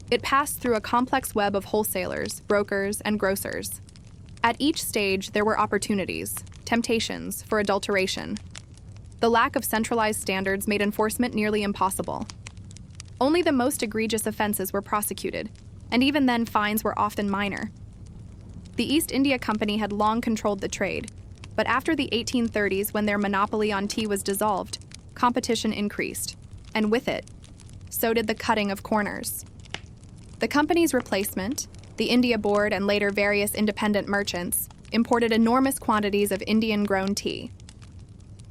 Speaker 1: it passed through a complex web of wholesalers, brokers, and grocers. At each stage, there were opportunities, temptations for adulteration. The lack of centralized standards made enforcement nearly impossible. Only the most egregious offenses were prosecuted, and even then fines were often minor. The East India Company had long controlled the trade, but after the 1830s, when their monopoly on tea was dissolved, competition increased, and with it, so did the cutting of corners. The company's replacement, the India Board and later various independent merchants, imported enormous quantities of Indian-grown tea.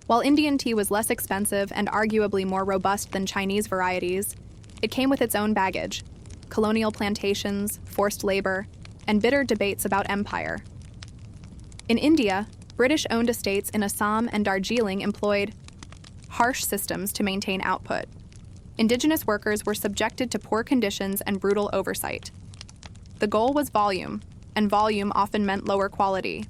Speaker 1: While Indian tea was less expensive and arguably more robust than Chinese varieties, it came with its own baggage: colonial plantations, forced labor, and bitter debates about empire. In India, British-owned estates in Assam and Darjeeling employed harsh systems to maintain output. Indigenous workers were subjected to poor conditions and brutal oversight. The goal was volume, and volume often meant lower quality.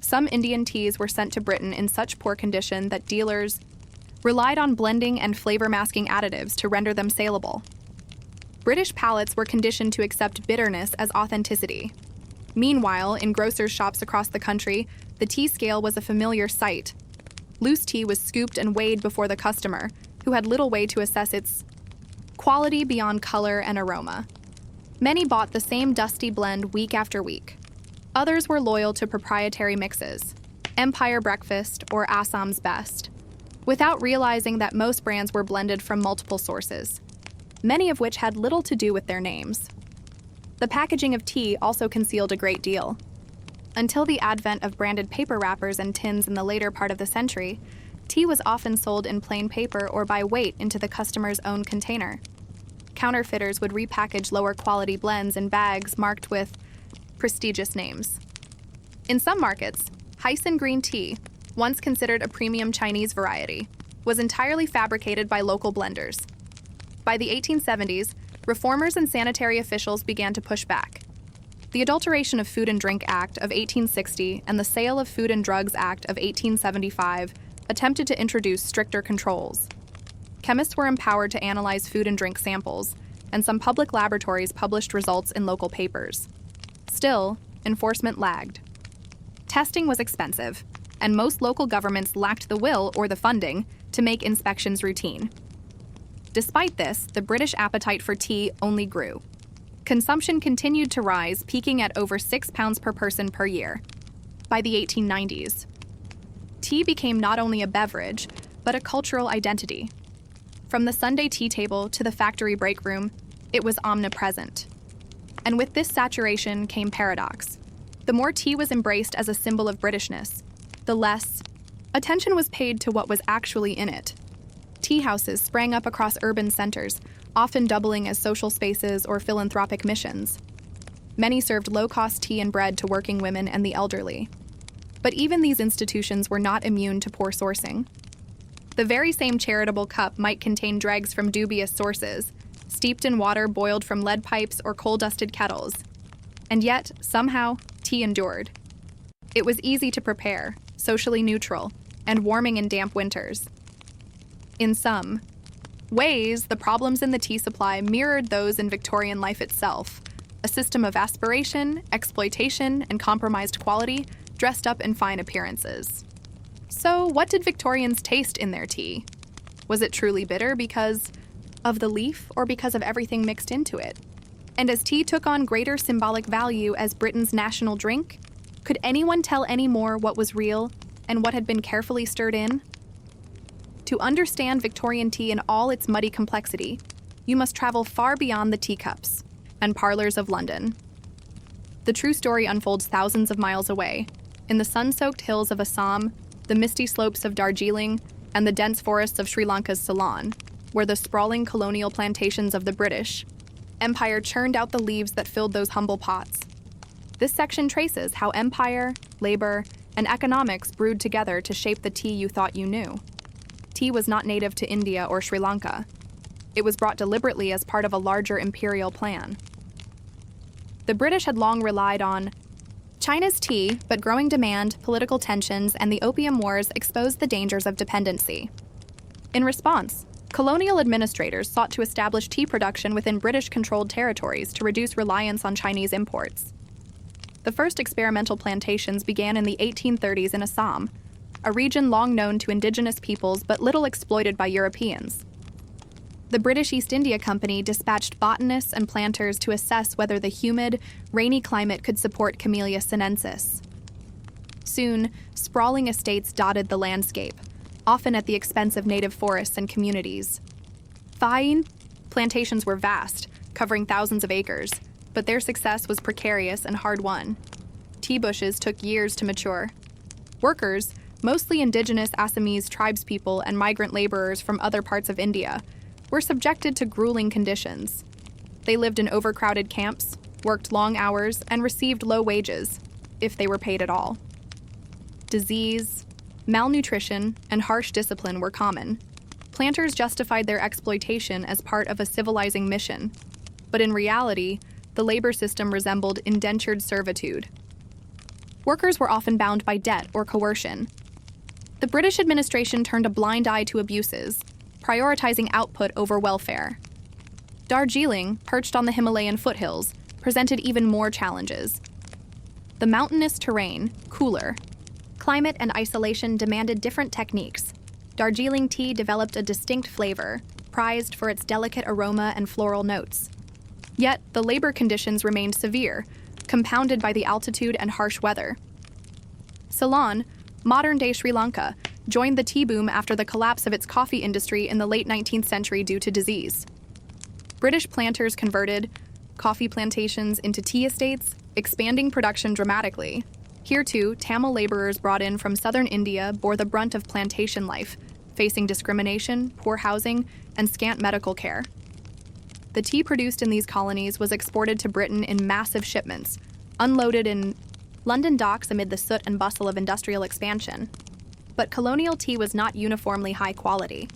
Speaker 1: Some Indian teas were sent to Britain in such poor condition that dealers relied on blending and flavor-masking additives to render them saleable. British palates were conditioned to accept bitterness as authenticity. Meanwhile, in grocers' shops across the country, the tea scale was a familiar sight. Loose tea was scooped and weighed before the customer, who had little way to assess its quality beyond color and aroma. Many bought the same dusty blend week after week. Others were loyal to proprietary mixes, Empire Breakfast or Assam's Best, without realizing that most brands were blended from multiple sources, many of which had little to do with their names. The packaging of tea also concealed a great deal. Until the advent of branded paper wrappers and tins in the later part of the century, tea was often sold in plain paper or by weight into the customer's own container. Counterfeiters would repackage lower quality blends in bags marked with prestigious names. In some markets, Hyson green tea, once considered a premium Chinese variety, was entirely fabricated by local blenders. By the 1870s, reformers and sanitary officials began to push back. The Adulteration of Food and Drink Act of 1860 and the Sale of Food and Drugs Act of 1875 attempted to introduce stricter controls. Chemists were empowered to analyze food and drink samples, and some public laboratories published results in local papers. Still, enforcement lagged. Testing was expensive, and most local governments lacked the will or the funding to make inspections routine. Despite this, the British appetite for tea only grew. Consumption continued to rise, peaking at over 6 pounds per person per year. By the 1890s, tea became not only a beverage, but a cultural identity. From the Sunday tea table to the factory break room, it was omnipresent. And with this saturation came paradox. The more tea was embraced as a symbol of Britishness, the less attention was paid to what was actually in it. Tea houses sprang up across urban centers, often doubling as social spaces or philanthropic missions. Many served low-cost tea and bread to working women and the elderly. But even these institutions were not immune to poor sourcing. The very same charitable cup might contain dregs from dubious sources, steeped in water boiled from lead pipes or coal-dusted kettles. And yet, somehow, tea endured. It was easy to prepare, socially neutral, and warming in damp winters. In some ways, the problems in the tea supply mirrored those in Victorian life itself, a system of aspiration, exploitation, and compromised quality dressed up in fine appearances. So, what did Victorians taste in their tea? Was it truly bitter because of the leaf or because of everything mixed into it? And as tea took on greater symbolic value as Britain's national drink, could anyone tell any more what was real and what had been carefully stirred in? To understand Victorian tea in all its muddy complexity, you must travel far beyond the teacups and parlors of London. The true story unfolds thousands of miles away, in the sun-soaked hills of Assam, the misty slopes of Darjeeling, and the dense forests of Sri Lanka's Ceylon, where the sprawling colonial plantations of the British Empire churned out the leaves that filled those humble pots. This section traces how empire, labor, and economics brewed together to shape the tea you thought you knew. Tea was not native to India or Sri Lanka. It was brought deliberately as part of a larger imperial plan. The British had long relied on China's tea, but growing demand, political tensions, and the Opium Wars exposed the dangers of dependency. In response, colonial administrators sought to establish tea production within British-controlled territories to reduce reliance on Chinese imports. The first experimental plantations began in the 1830s in Assam, a region long known to indigenous peoples but little exploited by Europeans. The British East India Company dispatched botanists and planters to assess whether the humid, rainy climate could support Camellia sinensis. Soon, sprawling estates dotted the landscape, often at the expense of native forests and communities. Fine plantations were vast, covering thousands of acres, but their success was precarious and hard-won. Tea bushes took years to mature. Workers, mostly indigenous Assamese tribespeople and migrant laborers from other parts of India, were subjected to grueling conditions. They lived in overcrowded camps, worked long hours, and received low wages, if they were paid at all. Disease, malnutrition, and harsh discipline were common. Planters justified their exploitation as part of a civilizing mission, but in reality, the labor system resembled indentured servitude. Workers were often bound by debt or coercion. The British administration turned a blind eye to abuses, prioritizing output over welfare. Darjeeling, perched on the Himalayan foothills, presented even more challenges. The mountainous terrain, cooler, climate and isolation demanded different techniques. Darjeeling tea developed a distinct flavor, prized for its delicate aroma and floral notes. Yet, the labor conditions remained severe, compounded by the altitude and harsh weather. Ceylon, modern-day Sri Lanka, joined the tea boom after the collapse of its coffee industry in the late 19th century due to disease. British planters converted coffee plantations into tea estates, expanding production dramatically. Here, too, Tamil laborers brought in from southern India bore the brunt of plantation life, facing discrimination, poor housing, and scant medical care. the tea produced in these colonies was exported to Britain in massive shipments, unloaded in London docks amid the soot and bustle of industrial expansion. But colonial tea was not uniformly high quality.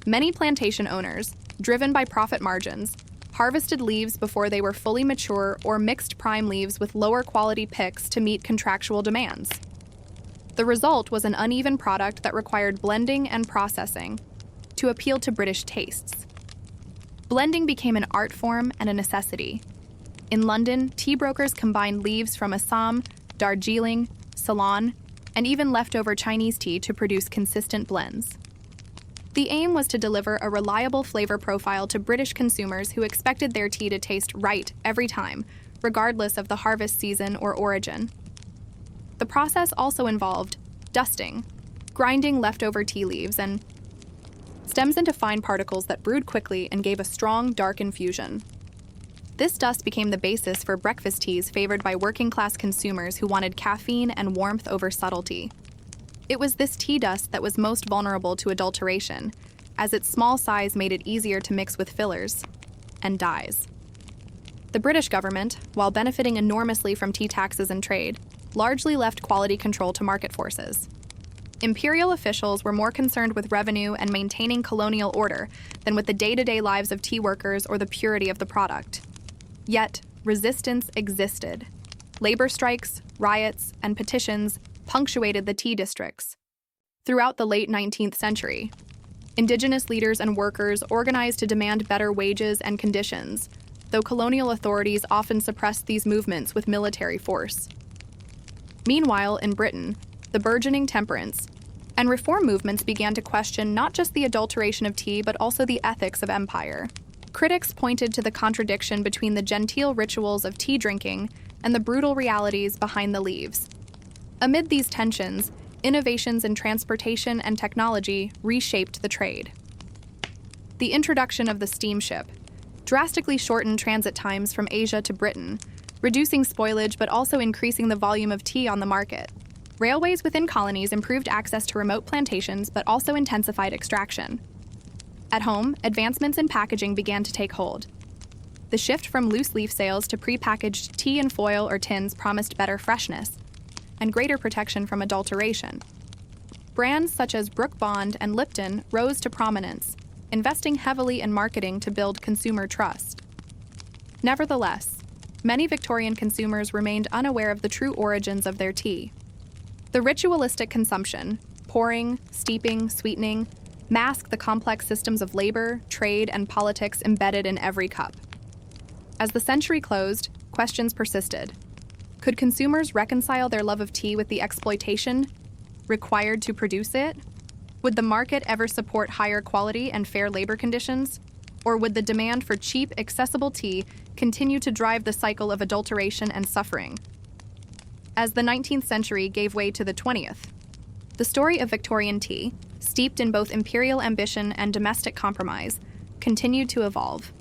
Speaker 1: Many plantation owners, driven by profit margins, harvested leaves before they were fully mature or mixed prime leaves with lower quality picks to meet contractual demands. The result was an uneven product that required blending and processing to appeal to British tastes. Blending became an art form and a necessity. In London, tea brokers combined leaves from Assam, Darjeeling, Ceylon, and even leftover Chinese tea to produce consistent blends. The aim was to deliver a reliable flavor profile to British consumers who expected their tea to taste right every time, regardless of the harvest season or origin. The process also involved dusting, grinding leftover tea leaves and stems into fine particles that brewed quickly and gave a strong, dark infusion. This dust became the basis for breakfast teas favored by working-class consumers who wanted caffeine and warmth over subtlety. It was this tea dust that was most vulnerable to adulteration, as its small size made it easier to mix with fillers and dyes. The British government, while benefiting enormously from tea taxes and trade, largely left quality control to market forces. Imperial officials were more concerned with revenue and maintaining colonial order than with the day-to-day lives of tea workers or the purity of the product. Yet, resistance existed. Labor strikes, riots, and petitions punctuated the tea districts. Throughout the late 19th century, indigenous leaders and workers organized to demand better wages and conditions, though colonial authorities often suppressed these movements with military force. Meanwhile, in Britain, the burgeoning temperance and reform movements began to question not just the adulteration of tea but also the ethics of empire. Critics pointed to the contradiction between the genteel rituals of tea drinking and the brutal realities behind the leaves. Amid these tensions, innovations in transportation and technology reshaped the trade. The introduction of the steamship drastically shortened transit times from Asia to Britain, reducing spoilage but also increasing the volume of tea on the market. Railways within colonies improved access to remote plantations but also intensified extraction. At home, advancements in packaging began to take hold. The shift from loose leaf sales to pre-packaged tea in foil or tins promised better freshness and greater protection from adulteration. Brands such as Brooke Bond and Lipton rose to prominence, investing heavily in marketing to build consumer trust. Nevertheless, many Victorian consumers remained unaware of the true origins of their tea. The ritualistic consumption, pouring, steeping, sweetening, masked the complex systems of labor, trade, and politics embedded in every cup. As the century closed, questions persisted. Could consumers reconcile their love of tea with the exploitation required to produce it? Would the market ever support higher quality and fair labor conditions? Or would the demand for cheap, accessible tea continue to drive the cycle of adulteration and suffering? As the 19th century gave way to the 20th, the story of Victorian tea, steeped in both imperial ambition and domestic compromise, continued to evolve.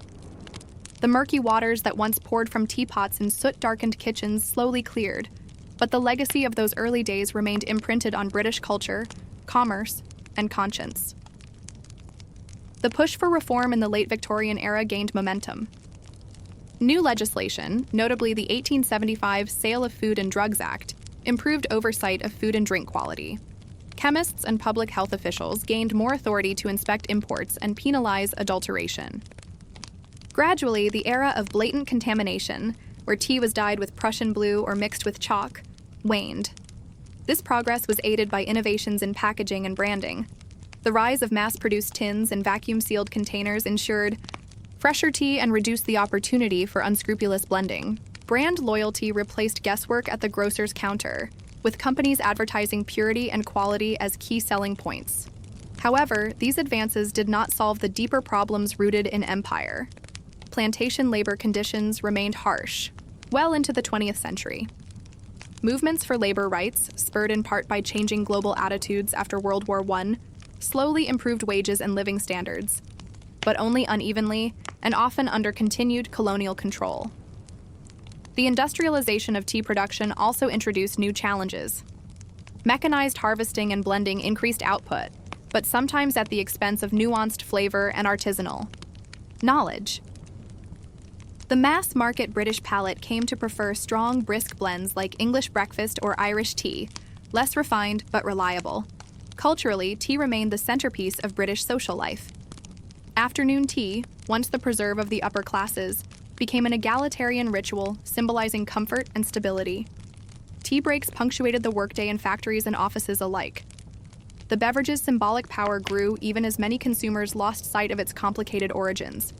Speaker 1: The murky waters that once poured from teapots in soot-darkened kitchens slowly cleared, but the legacy of those early days remained imprinted on British culture, commerce, and conscience. The push for reform in the late Victorian era gained momentum. New legislation, notably the 1875 Sale of Food and Drugs Act, improved oversight of food and drink quality. Chemists and public health officials gained more authority to inspect imports and penalize adulteration. Gradually, the era of blatant contamination, where tea was dyed with Prussian blue or mixed with chalk, waned. This progress was aided by innovations in packaging and branding. The rise of mass-produced tins and vacuum-sealed containers ensured fresher tea and reduced the opportunity for unscrupulous blending. Brand loyalty replaced guesswork at the grocer's counter, with companies advertising purity and quality as key selling points. However, these advances did not solve the deeper problems rooted in empire. Plantation labor conditions remained harsh, well into the 20th century. Movements for labor rights, spurred in part by changing global attitudes after World War I, slowly improved wages and living standards, but only unevenly and often under continued colonial control. The industrialization of tea production also introduced new challenges. Mechanized harvesting and blending increased output, but sometimes at the expense of nuanced flavor and artisanal knowledge. The mass-market British palate came to prefer strong, brisk blends like English breakfast or Irish tea, less refined but reliable. Culturally, tea remained the centerpiece of British social life. Afternoon tea, once the preserve of the upper classes, became an egalitarian ritual symbolizing comfort and stability. Tea breaks punctuated the workday in factories and offices alike. The beverage's symbolic power grew even as many consumers lost sight of its complicated origins.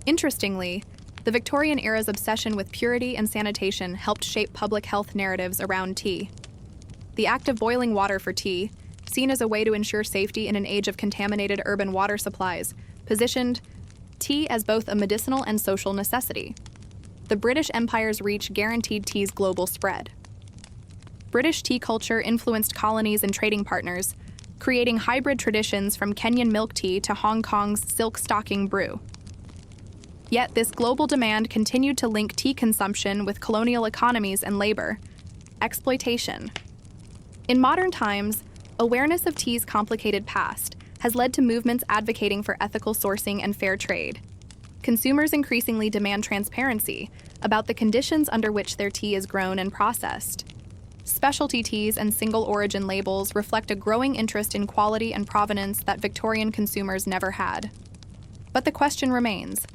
Speaker 1: Interestingly, the Victorian era's obsession with purity and sanitation helped shape public health narratives around tea. The act of boiling water for tea, seen as a way to ensure safety in an age of contaminated urban water supplies, positioned tea as both a medicinal and social necessity. The British Empire's reach guaranteed tea's global spread. British tea culture influenced colonies and trading partners, creating hybrid traditions from Kenyan milk tea to Hong Kong's silk stocking brew. Yet this global demand continued to link tea consumption with colonial economies and labor exploitation. In modern times, awareness of tea's complicated past has led to movements advocating for ethical sourcing and fair trade. Consumers increasingly demand transparency about the conditions under which their tea is grown and processed. Specialty teas and single-origin labels reflect a growing interest in quality and provenance that Victorian consumers never had. But the question remains: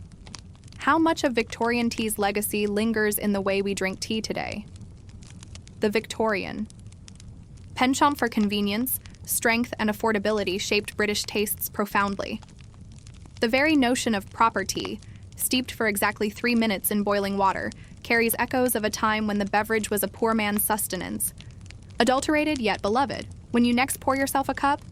Speaker 1: how much of Victorian tea's legacy lingers in the way we drink tea today? The Victorian. Penchant for convenience, strength, and affordability shaped British tastes profoundly. The very notion of proper tea, steeped for exactly 3 minutes in boiling water, carries echoes of a time when the beverage was a poor man's sustenance. Adulterated yet beloved, when you next pour yourself a cup,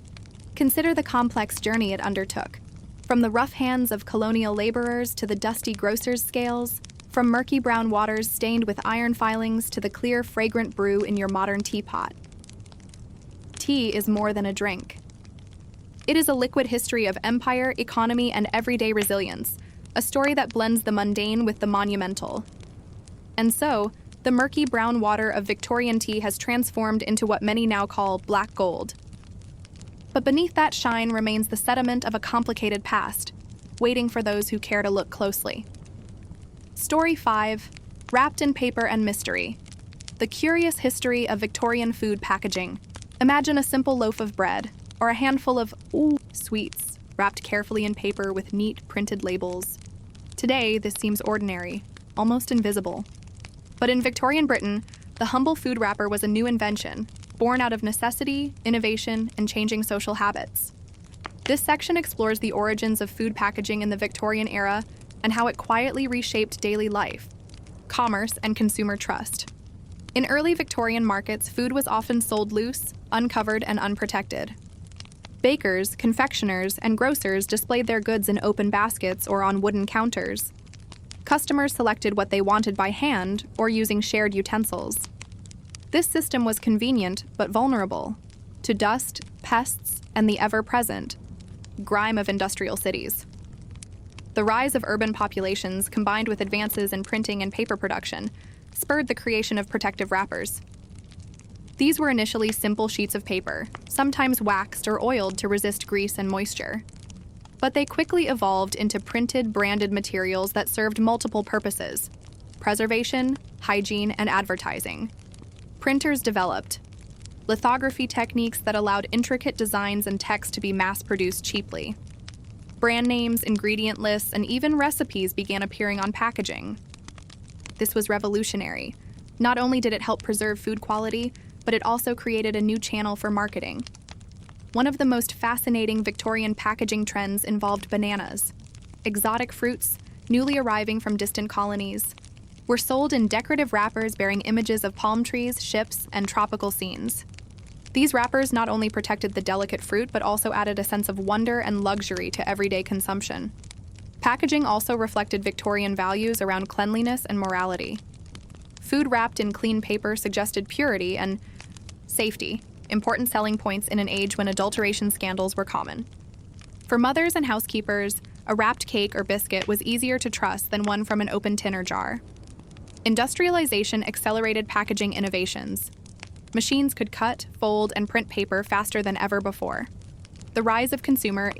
Speaker 1: consider the complex journey it undertook. From the rough hands of colonial laborers to the dusty grocer's scales, from murky brown waters stained with iron filings to the clear, fragrant brew in your modern teapot. Tea is more than a drink. It is a liquid history of empire, economy, and everyday resilience, a story that blends the mundane with the monumental. And so, the murky brown water of Victorian tea has transformed into what many now call black gold. But beneath that shine remains the sediment of a complicated past, waiting for those who care to look closely. Story 5, Wrapped in Paper and Mystery. The curious history of Victorian food packaging. Imagine a simple loaf of bread, or a handful of sweets, wrapped carefully in paper with neat, printed labels. Today, this seems ordinary, almost invisible. But in Victorian Britain, the humble food wrapper was a new invention, born out of necessity, innovation, and changing social habits. This section explores the origins of food packaging in the Victorian era and how it quietly reshaped daily life, commerce, and consumer trust. In early Victorian markets, food was often sold loose, uncovered, and unprotected. Bakers, confectioners, and grocers displayed their goods in open baskets or on wooden counters. Customers selected what they wanted by hand or using shared utensils. This system was convenient but vulnerable to dust, pests, and the ever-present grime of industrial cities. The rise of urban populations, combined with advances in printing and paper production, spurred the creation of protective wrappers. These were initially simple sheets of paper, sometimes waxed or oiled to resist grease and moisture. But they quickly evolved into printed, branded materials that served multiple purposes: preservation, hygiene, and advertising. Printers developed lithography techniques that allowed intricate designs and text to be mass-produced cheaply. Brand names, ingredient lists, and even recipes began appearing on packaging. This was revolutionary. Not only did it help preserve food quality, but it also created a new channel for marketing. One of the most fascinating Victorian packaging trends involved bananas. Exotic fruits, newly arriving from distant colonies, were sold in decorative wrappers bearing images of palm trees, ships, and tropical scenes. These wrappers not only protected the delicate fruit, but also added a sense of wonder and luxury to everyday consumption. Packaging also reflected Victorian values around cleanliness and morality. Food wrapped in clean paper suggested purity and safety, important selling points in an age when adulteration scandals were common. For mothers and housekeepers, a wrapped cake or biscuit was easier to trust than one from an open tin or jar. Industrialization accelerated packaging innovations. Machines could cut, fold, and print paper faster than ever before. The rise of consumer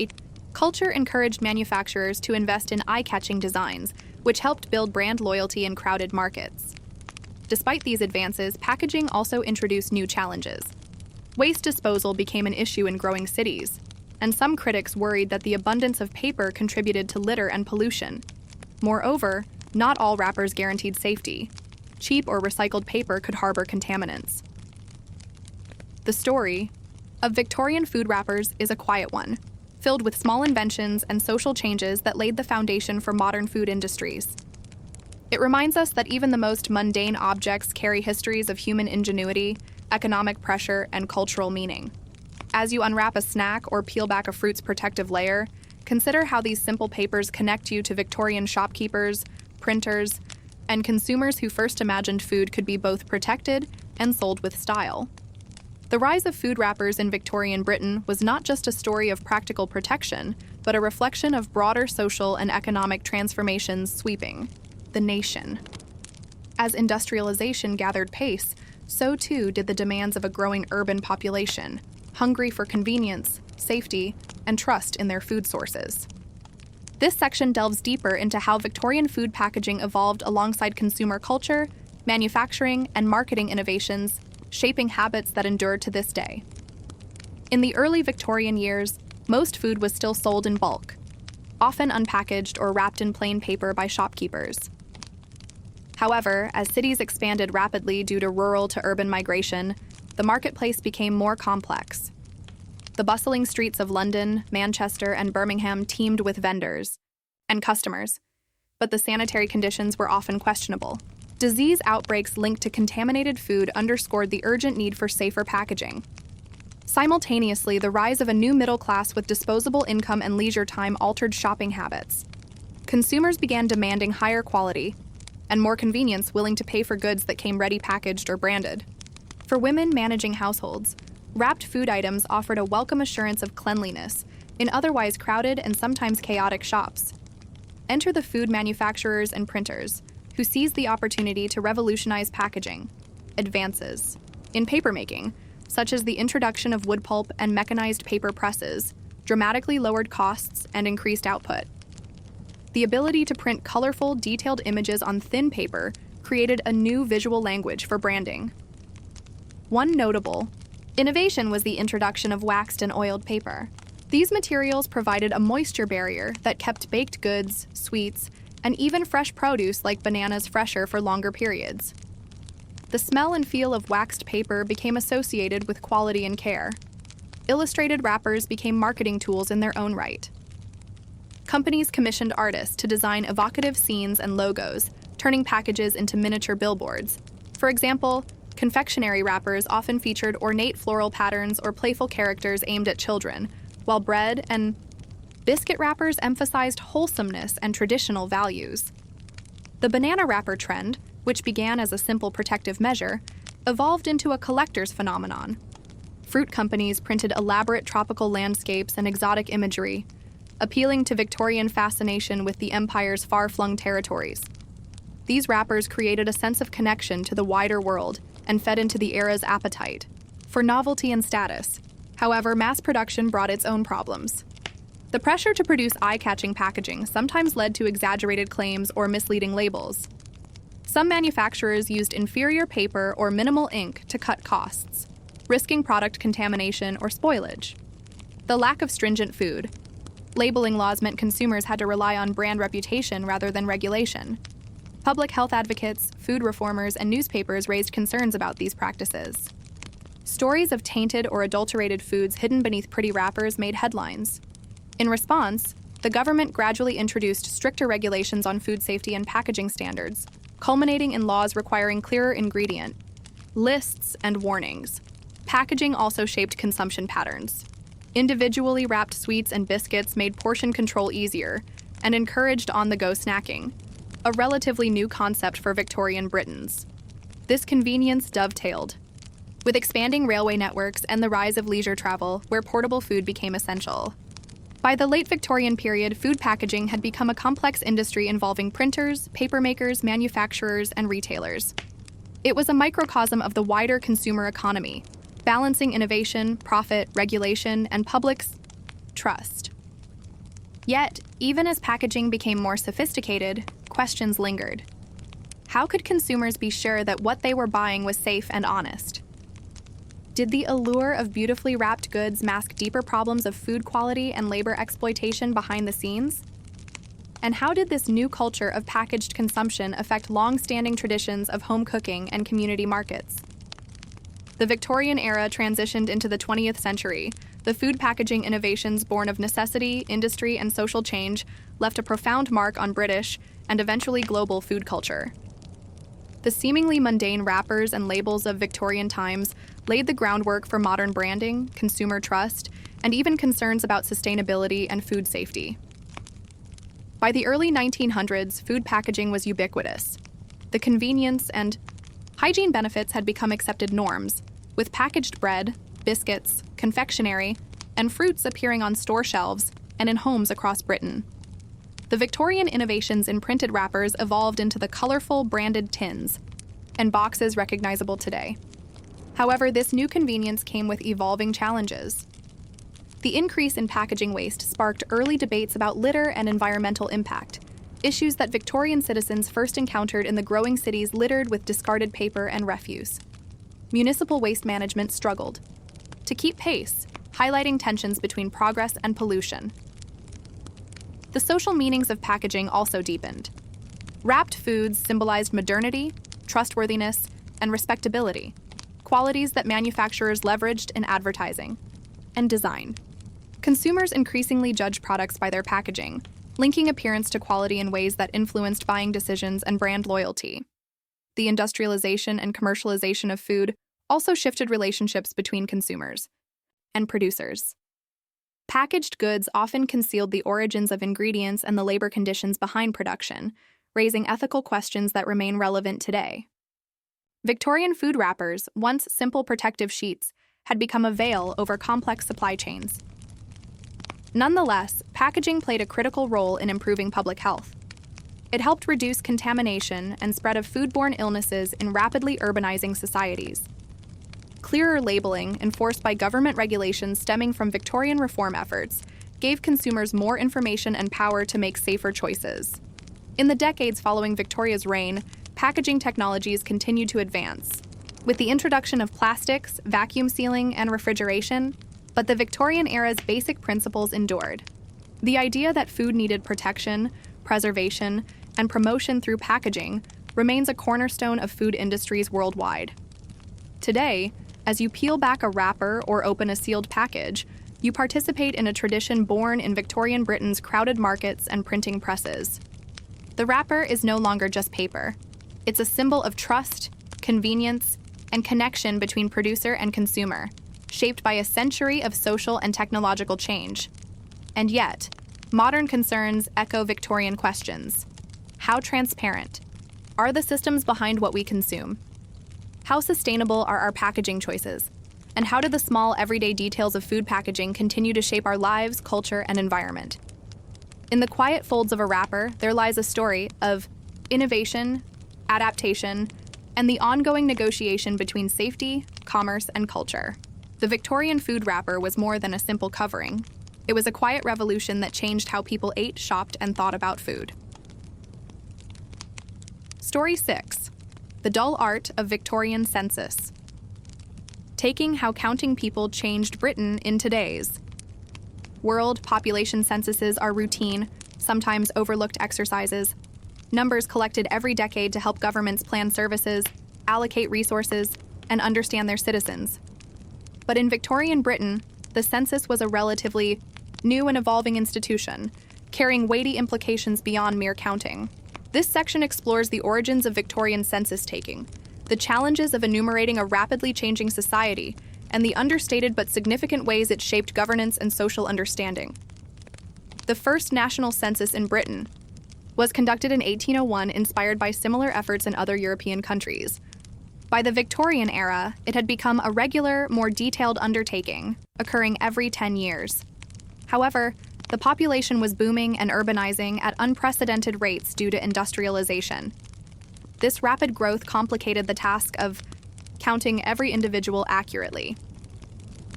Speaker 1: Culture encouraged manufacturers to invest in eye-catching designs, which helped build brand loyalty in crowded markets. Despite these advances, packaging also introduced new challenges. Waste disposal became an issue in growing cities, and some critics worried that the abundance of paper contributed to litter and pollution. Moreover, not all wrappers guaranteed safety. Cheap or recycled paper could harbor contaminants. The story of Victorian food wrappers is a quiet one, filled with small inventions and social changes that laid the foundation for modern food industries. It reminds us that even the most mundane objects carry histories of human ingenuity, economic pressure, and cultural meaning. As you unwrap a snack or peel back a fruit's protective layer, consider how these simple papers connect you to Victorian shopkeepers, printers, and consumers who first imagined food could be both protected and sold with style. The rise of food wrappers in Victorian Britain was not just a story of practical protection, but a reflection of broader social and economic transformations sweeping the nation. As industrialization gathered pace, so too did the demands of a growing urban population, hungry for convenience, safety, and trust in their food sources. This section delves deeper into how Victorian food packaging evolved alongside consumer culture, manufacturing, and marketing innovations, shaping habits that endure to this day. In the early Victorian years, most food was still sold in bulk, often unpackaged or wrapped in plain paper by shopkeepers. However, as cities expanded rapidly due to rural to urban migration, the marketplace became more complex. The bustling streets of London, Manchester, and Birmingham teemed with vendors and customers, but the sanitary conditions were often questionable. Disease outbreaks linked to contaminated food underscored the urgent need for safer packaging. Simultaneously, the rise of a new middle class with disposable income and leisure time altered shopping habits. Consumers began demanding higher quality and more convenience, willing to pay for goods that came ready packaged or branded. For women managing households, wrapped food items offered a welcome assurance of cleanliness in otherwise crowded and sometimes chaotic shops. Enter the food manufacturers and printers, who seized the opportunity to revolutionize packaging. Advances in papermaking, such as the introduction of wood pulp and mechanized paper presses, dramatically lowered costs and increased output. The ability to print colorful, detailed images on thin paper created a new visual language for branding. One notable innovation was the introduction of waxed and oiled paper. These materials provided a moisture barrier that kept baked goods, sweets, and even fresh produce like bananas fresher for longer periods. The smell and feel of waxed paper became associated with quality and care. Illustrated wrappers became marketing tools in their own right. Companies commissioned artists to design evocative scenes and logos, turning packages into miniature billboards. For example, confectionery wrappers often featured ornate floral patterns or playful characters aimed at children, while bread and biscuit wrappers emphasized wholesomeness and traditional values. The banana wrapper trend, which began as a simple protective measure, evolved into a collector's phenomenon. Fruit companies printed elaborate tropical landscapes and exotic imagery, appealing to Victorian fascination with the empire's far-flung territories. These wrappers created a sense of connection to the wider world and fed into the era's appetite for novelty and status. However, mass production brought its own problems. The pressure to produce eye-catching packaging sometimes led to exaggerated claims or misleading labels. Some manufacturers used inferior paper or minimal ink to cut costs, risking product contamination or spoilage. The lack of stringent food labeling laws meant consumers had to rely on brand reputation rather than regulation. Public health advocates, food reformers, and newspapers raised concerns about these practices. Stories of tainted or adulterated foods hidden beneath pretty wrappers made headlines. In response, the government gradually introduced stricter regulations on food safety and packaging standards, culminating in laws requiring clearer ingredient lists and warnings. Packaging also shaped consumption patterns. Individually wrapped sweets and biscuits made portion control easier and encouraged on-the-go snacking, a relatively new concept for Victorian Britons. This convenience dovetailed with expanding railway networks and the rise of leisure travel, where portable food became essential. By the late Victorian period, food packaging had become a complex industry involving printers, papermakers, manufacturers, and retailers. It was a microcosm of the wider consumer economy, balancing innovation, profit, regulation, and public's trust. Yet, even as packaging became more sophisticated, questions lingered. How could consumers be sure that what they were buying was safe and honest? Did the allure of beautifully wrapped goods mask deeper problems of food quality and labor exploitation behind the scenes? And how did this new culture of packaged consumption affect long-standing traditions of home cooking and community markets? The Victorian era transitioned into the 20th century. The food packaging innovations born of necessity, industry, and social change left a profound mark on British and eventually global food culture. The seemingly mundane wrappers and labels of Victorian times laid the groundwork for modern branding, consumer trust, and even concerns about sustainability and food safety. By the early 1900s, food packaging was ubiquitous. The convenience and hygiene benefits had become accepted norms, with packaged bread, biscuits, confectionery, and fruits appearing on store shelves and in homes across Britain. The Victorian innovations in printed wrappers evolved into the colorful branded tins and boxes recognizable today. However, this new convenience came with evolving challenges. The increase in packaging waste sparked early debates about litter and environmental impact, issues that Victorian citizens first encountered in the growing cities littered with discarded paper and refuse. Municipal waste management struggled to keep pace, highlighting tensions between progress and pollution. The social meanings of packaging also deepened. Wrapped foods symbolized modernity, trustworthiness, and respectability, qualities that manufacturers leveraged in advertising and design. Consumers increasingly judged products by their packaging, linking appearance to quality in ways that influenced buying decisions and brand loyalty. The industrialization and commercialization of food also shifted relationships between consumers and producers. Packaged goods often concealed the origins of ingredients and the labor conditions behind production, raising ethical questions that remain relevant today. Victorian food wrappers, once simple protective sheets, had become a veil over complex supply chains. Nonetheless, packaging played a critical role in improving public health. It helped reduce contamination and spread of foodborne illnesses in rapidly urbanizing societies. Clearer labeling, enforced by government regulations stemming from Victorian reform efforts, gave consumers more information and power to make safer choices. In the decades following Victoria's reign, packaging technologies continued to advance, with the introduction of plastics, vacuum sealing, and refrigeration, but the Victorian era's basic principles endured. The idea that food needed protection, preservation, and promotion through packaging remains a cornerstone of food industries worldwide. Today, as you peel back a wrapper or open a sealed package, you participate in a tradition born in Victorian Britain's crowded markets and printing presses. The wrapper is no longer just paper. It's a symbol of trust, convenience, and connection between producer and consumer, shaped by a century of social and technological change. And yet, modern concerns echo Victorian questions. How transparent are the systems behind what we consume? How sustainable are our packaging choices? And how do the small, everyday details of food packaging continue to shape our lives, culture, and environment? In the quiet folds of a wrapper, there lies a story of innovation, adaptation, and the ongoing negotiation between safety, commerce, and culture. The Victorian food wrapper was more than a simple covering. It was a quiet revolution that changed how people ate, shopped, and thought about food. Story 6. The Dull Art of Victorian Census. Taking how counting people changed Britain in today's. World population censuses are routine, sometimes overlooked exercises. Numbers collected every decade to help governments plan services, allocate resources, and understand their citizens. But in Victorian Britain, the census was a relatively new and evolving institution, carrying weighty implications beyond mere counting. This section explores the origins of Victorian census taking, the challenges of enumerating a rapidly changing society, and the understated but significant ways it shaped governance and social understanding. The first national census in Britain was conducted in 1801, inspired by similar efforts in other European countries. By the Victorian era, it had become a regular, more detailed undertaking, occurring every 10 years. However, the population was booming and urbanizing at unprecedented rates due to industrialization. This rapid growth complicated the task of counting every individual accurately.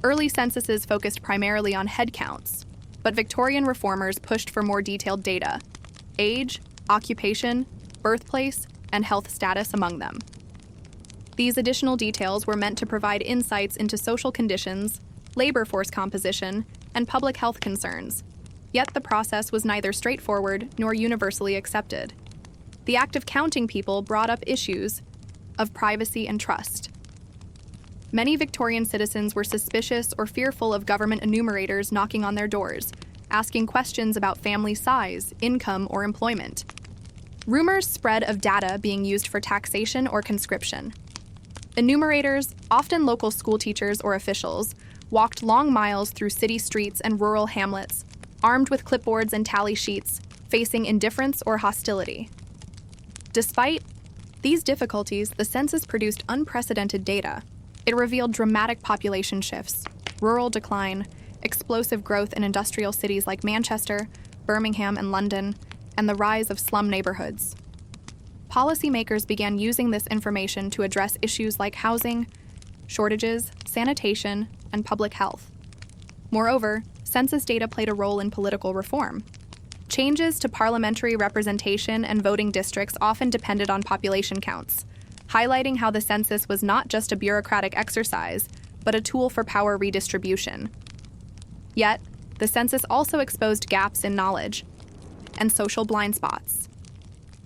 Speaker 1: Early censuses focused primarily on head counts, but Victorian reformers pushed for more detailed data: age, occupation, birthplace, and health status among them. These additional details were meant to provide insights into social conditions, labor force composition, and public health concerns. Yet the process was neither straightforward nor universally accepted. The act of counting people brought up issues of privacy and trust. Many Victorian citizens were suspicious or fearful of government enumerators knocking on their doors, asking questions about family size, income, or employment. Rumors spread of data being used for taxation or conscription. Enumerators, often local school teachers or officials, walked long miles through city streets and rural hamlets, armed with clipboards and tally sheets, facing indifference or hostility. Despite these difficulties, the census produced unprecedented data. It revealed dramatic population shifts, rural decline, explosive growth in industrial cities like Manchester, Birmingham, and London, and the rise of slum neighborhoods. Policymakers began using this information to address issues like housing, shortages, sanitation, and public health. Moreover, census data played a role in political reform. Changes to parliamentary representation and voting districts often depended on population counts, highlighting how the census was not just a bureaucratic exercise, but a tool for power redistribution. Yet, the census also exposed gaps in knowledge and social blind spots.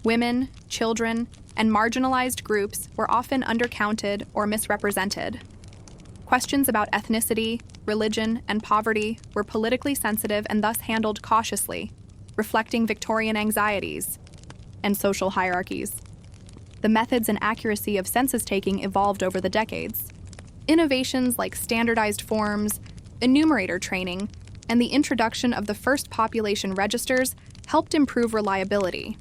Speaker 1: Women, children, and marginalized groups were often undercounted or misrepresented. Questions about ethnicity, religion, and poverty were politically sensitive and thus handled cautiously, reflecting Victorian anxieties and social hierarchies. The methods and accuracy of census taking evolved over the decades. Innovations like standardized forms, enumerator training, and the introduction of the first population registers helped improve reliability.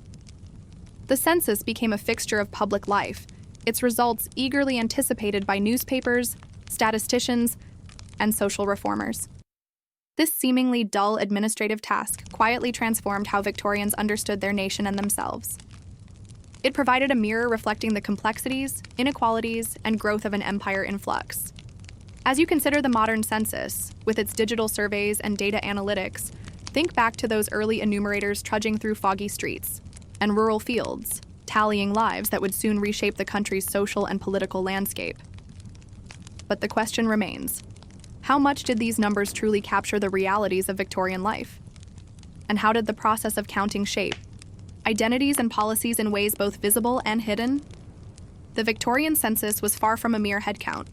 Speaker 1: The census became a fixture of public life, its results eagerly anticipated by newspapers, statisticians, and social reformers. This seemingly dull administrative task quietly transformed how Victorians understood their nation and themselves. It provided a mirror reflecting the complexities, inequalities, and growth of an empire in flux. As you consider the modern census, with its digital surveys and data analytics, think back to those early enumerators trudging through foggy streets and rural fields, tallying lives that would soon reshape the country's social and political landscape. But the question remains: how much did these numbers truly capture the realities of Victorian life? And how did the process of counting shape identities and policies in ways both visible and hidden? The Victorian census was far from a mere headcount.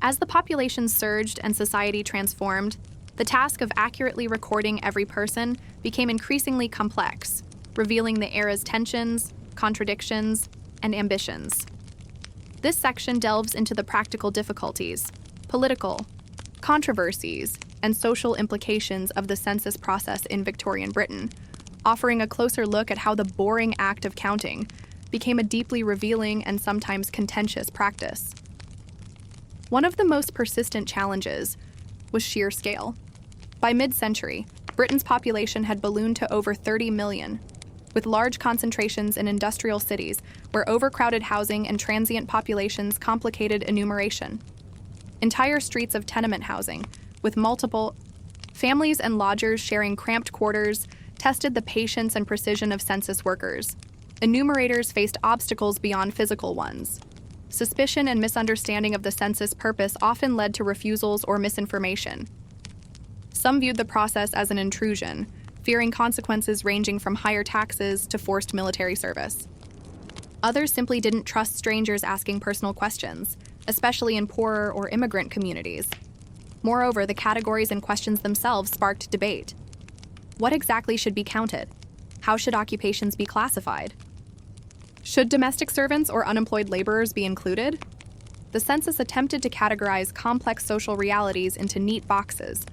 Speaker 1: As the population surged and society transformed, the task of accurately recording every person became increasingly complex, revealing the era's tensions, contradictions, and ambitions. This section delves into the practical difficulties, political controversies, and social implications of the census process in Victorian Britain, offering a closer look at how the boring act of counting became a deeply revealing and sometimes contentious practice. One of the most persistent challenges was sheer scale. By mid-century, Britain's population had ballooned to over 30 million, with large concentrations in industrial cities where overcrowded housing and transient populations complicated enumeration. Entire streets of tenement housing, with multiple families and lodgers sharing cramped quarters, tested the patience and precision of census workers. Enumerators faced obstacles beyond physical ones. Suspicion and misunderstanding of the census purpose often led to refusals or misinformation. Some viewed the process as an intrusion, fearing consequences ranging from higher taxes to forced military service. Others simply didn't trust strangers asking personal questions, especially in poorer or immigrant communities. Moreover, the categories and questions themselves sparked debate. What exactly should be counted? How should occupations be classified? Should domestic servants or unemployed laborers be included? The census attempted to categorize complex social realities into neat boxes,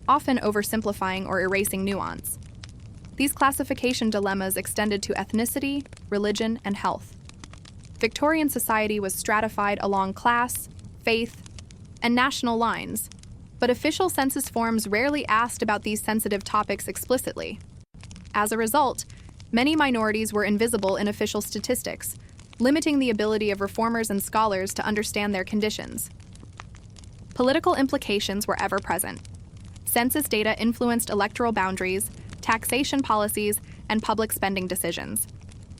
Speaker 1: often oversimplifying or erasing nuance. These classification dilemmas extended to ethnicity, religion, and health. Victorian society was stratified along class, faith, and national lines, but official census forms rarely asked about these sensitive topics explicitly. As a result, many minorities were invisible in official statistics, limiting the ability of reformers and scholars to understand their conditions. Political implications were ever present. Census data influenced electoral boundaries, taxation policies, and public spending decisions.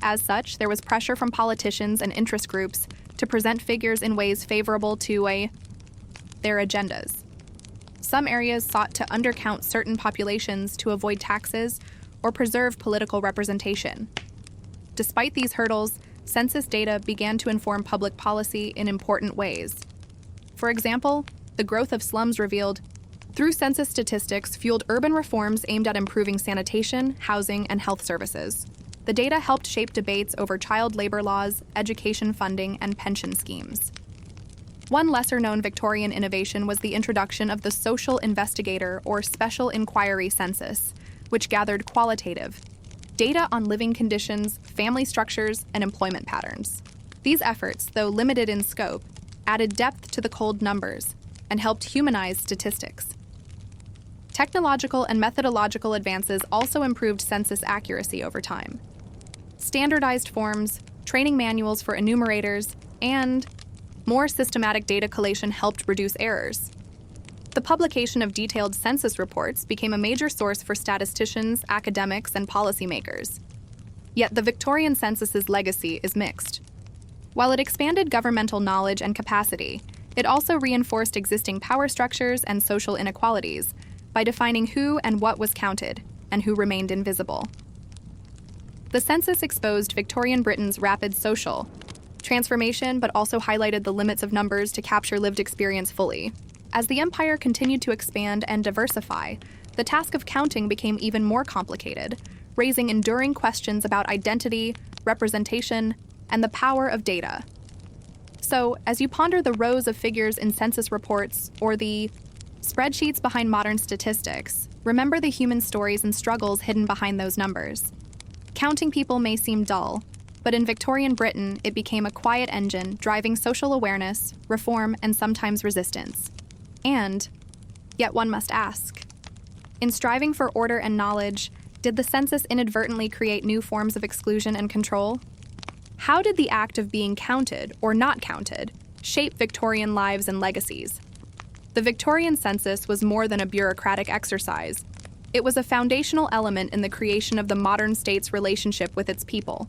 Speaker 1: As such, there was pressure from politicians and interest groups to present figures in ways favorable to their agendas. Some areas sought to undercount certain populations to avoid taxes or preserve political representation. Despite these hurdles, census data began to inform public policy in important ways. For example, the growth of slums revealed through census statistics fueled urban reforms aimed at improving sanitation, housing, and health services. The data helped shape debates over child labor laws, education funding, and pension schemes. One lesser-known Victorian innovation was the introduction of the social investigator or special inquiry census, which gathered qualitative data on living conditions, family structures, and employment patterns. These efforts, though limited in scope, added depth to the cold numbers and helped humanize statistics. Technological and methodological advances also improved census accuracy over time. Standardized forms, training manuals for enumerators, and more systematic data collation helped reduce errors. The publication of detailed census reports became a major source for statisticians, academics, and policymakers. Yet the Victorian census's legacy is mixed. While it expanded governmental knowledge and capacity, it also reinforced existing power structures and social inequalities by defining who and what was counted and who remained invisible. The census exposed Victorian Britain's rapid social transformation, but also highlighted the limits of numbers to capture lived experience fully. As the empire continued to expand and diversify, the task of counting became even more complicated, raising enduring questions about identity, representation, and the power of data. So, as you ponder the rows of figures in census reports or the spreadsheets behind modern statistics, remember the human stories and struggles hidden behind those numbers. Counting people may seem dull, but in Victorian Britain, it became a quiet engine driving social awareness, reform, and sometimes resistance. And, yet one must ask, in striving for order and knowledge, did the census inadvertently create new forms of exclusion and control? How did the act of being counted, or not counted, shape Victorian lives and legacies? The Victorian census was more than a bureaucratic exercise. It was a foundational element in the creation of the modern state's relationship with its people.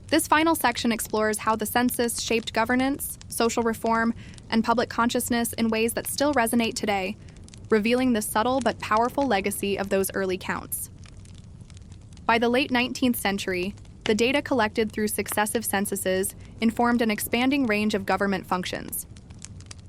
Speaker 1: This final section explores how the census shaped governance, social reform, and public consciousness in ways that still resonate today, revealing the subtle but powerful legacy of those early counts. By the late 19th century, the data collected through successive censuses informed an expanding range of government functions.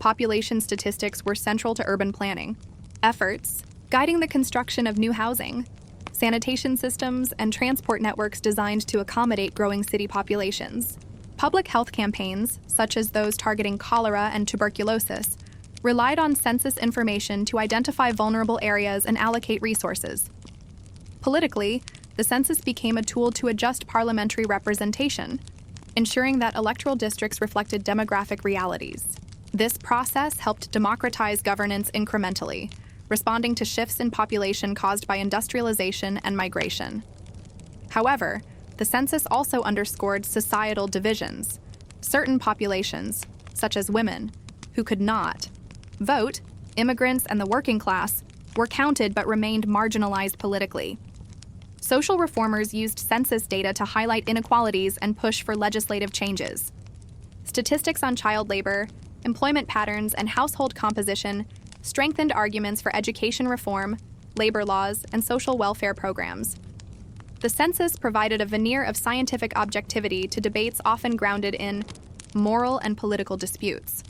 Speaker 1: Population statistics were central to urban planning efforts, guiding the construction of new housing, sanitation systems, and transport networks designed to accommodate growing city populations. Public health campaigns, such as those targeting cholera and tuberculosis, relied on census information to identify vulnerable areas and allocate resources. Politically, the census became a tool to adjust parliamentary representation, ensuring that electoral districts reflected demographic realities. This process helped democratize governance incrementally, responding to shifts in population caused by industrialization and migration. However, the census also underscored societal divisions. Certain populations, such as women, who could not vote, immigrants, and the working class, were counted but remained marginalized politically. Social reformers used census data to highlight inequalities and push for legislative changes. Statistics on child labor, employment patterns, and household composition strengthened arguments for education reform, labor laws, and social welfare programs. The census provided a veneer of scientific objectivity to debates often grounded in moral and political disputes.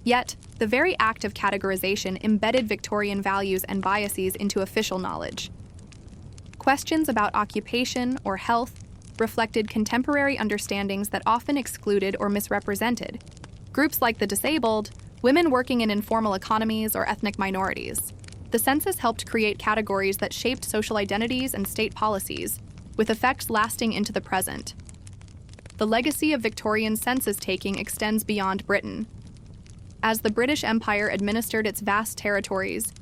Speaker 1: Yet, the very act of categorization embedded Victorian values and biases into official knowledge. Questions about occupation or health reflected contemporary understandings that often excluded or misrepresented groups like the disabled, women working in informal economies, or ethnic minorities. The census helped create categories that shaped social identities and state policies, with effects lasting into the present. The legacy of Victorian census-taking extends beyond Britain. As the British Empire administered its vast territories,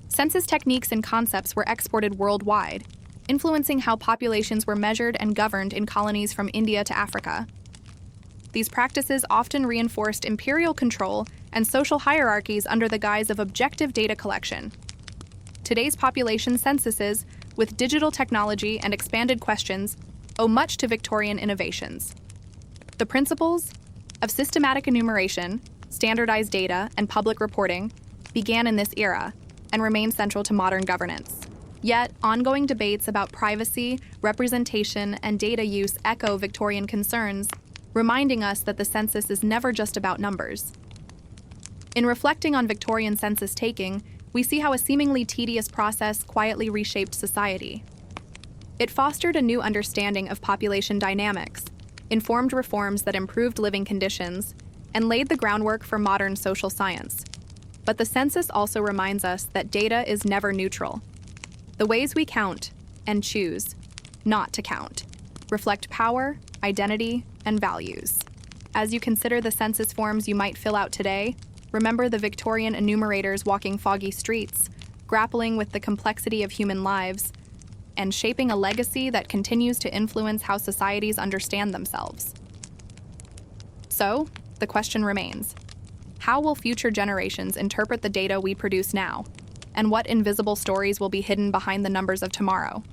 Speaker 1: census techniques and concepts were exported worldwide, influencing how populations were measured and governed in colonies from India to Africa. These practices often reinforced imperial control and social hierarchies under the guise of objective data collection. Today's population censuses, with digital technology and expanded questions, owe much to Victorian innovations. The principles of systematic enumeration, standardized data, and public reporting began in this era and remain central to modern governance. Yet, ongoing debates about privacy, representation, and data use echo Victorian concerns, reminding us that the census is never just about numbers. In reflecting on Victorian census taking, we see how a seemingly tedious process quietly reshaped society. It fostered a new understanding of population dynamics, informed reforms that improved living conditions, and laid the groundwork for modern social science. But the census also reminds us that data is never neutral. The ways we count and choose not to count reflect power, identity, and values. As you consider the census forms you might fill out today, remember the Victorian enumerators walking foggy streets, grappling with the complexity of human lives, and shaping a legacy that continues to influence how societies understand themselves. So, the question remains: how will future generations interpret the data we produce now? And what invisible stories will be hidden behind the numbers of tomorrow?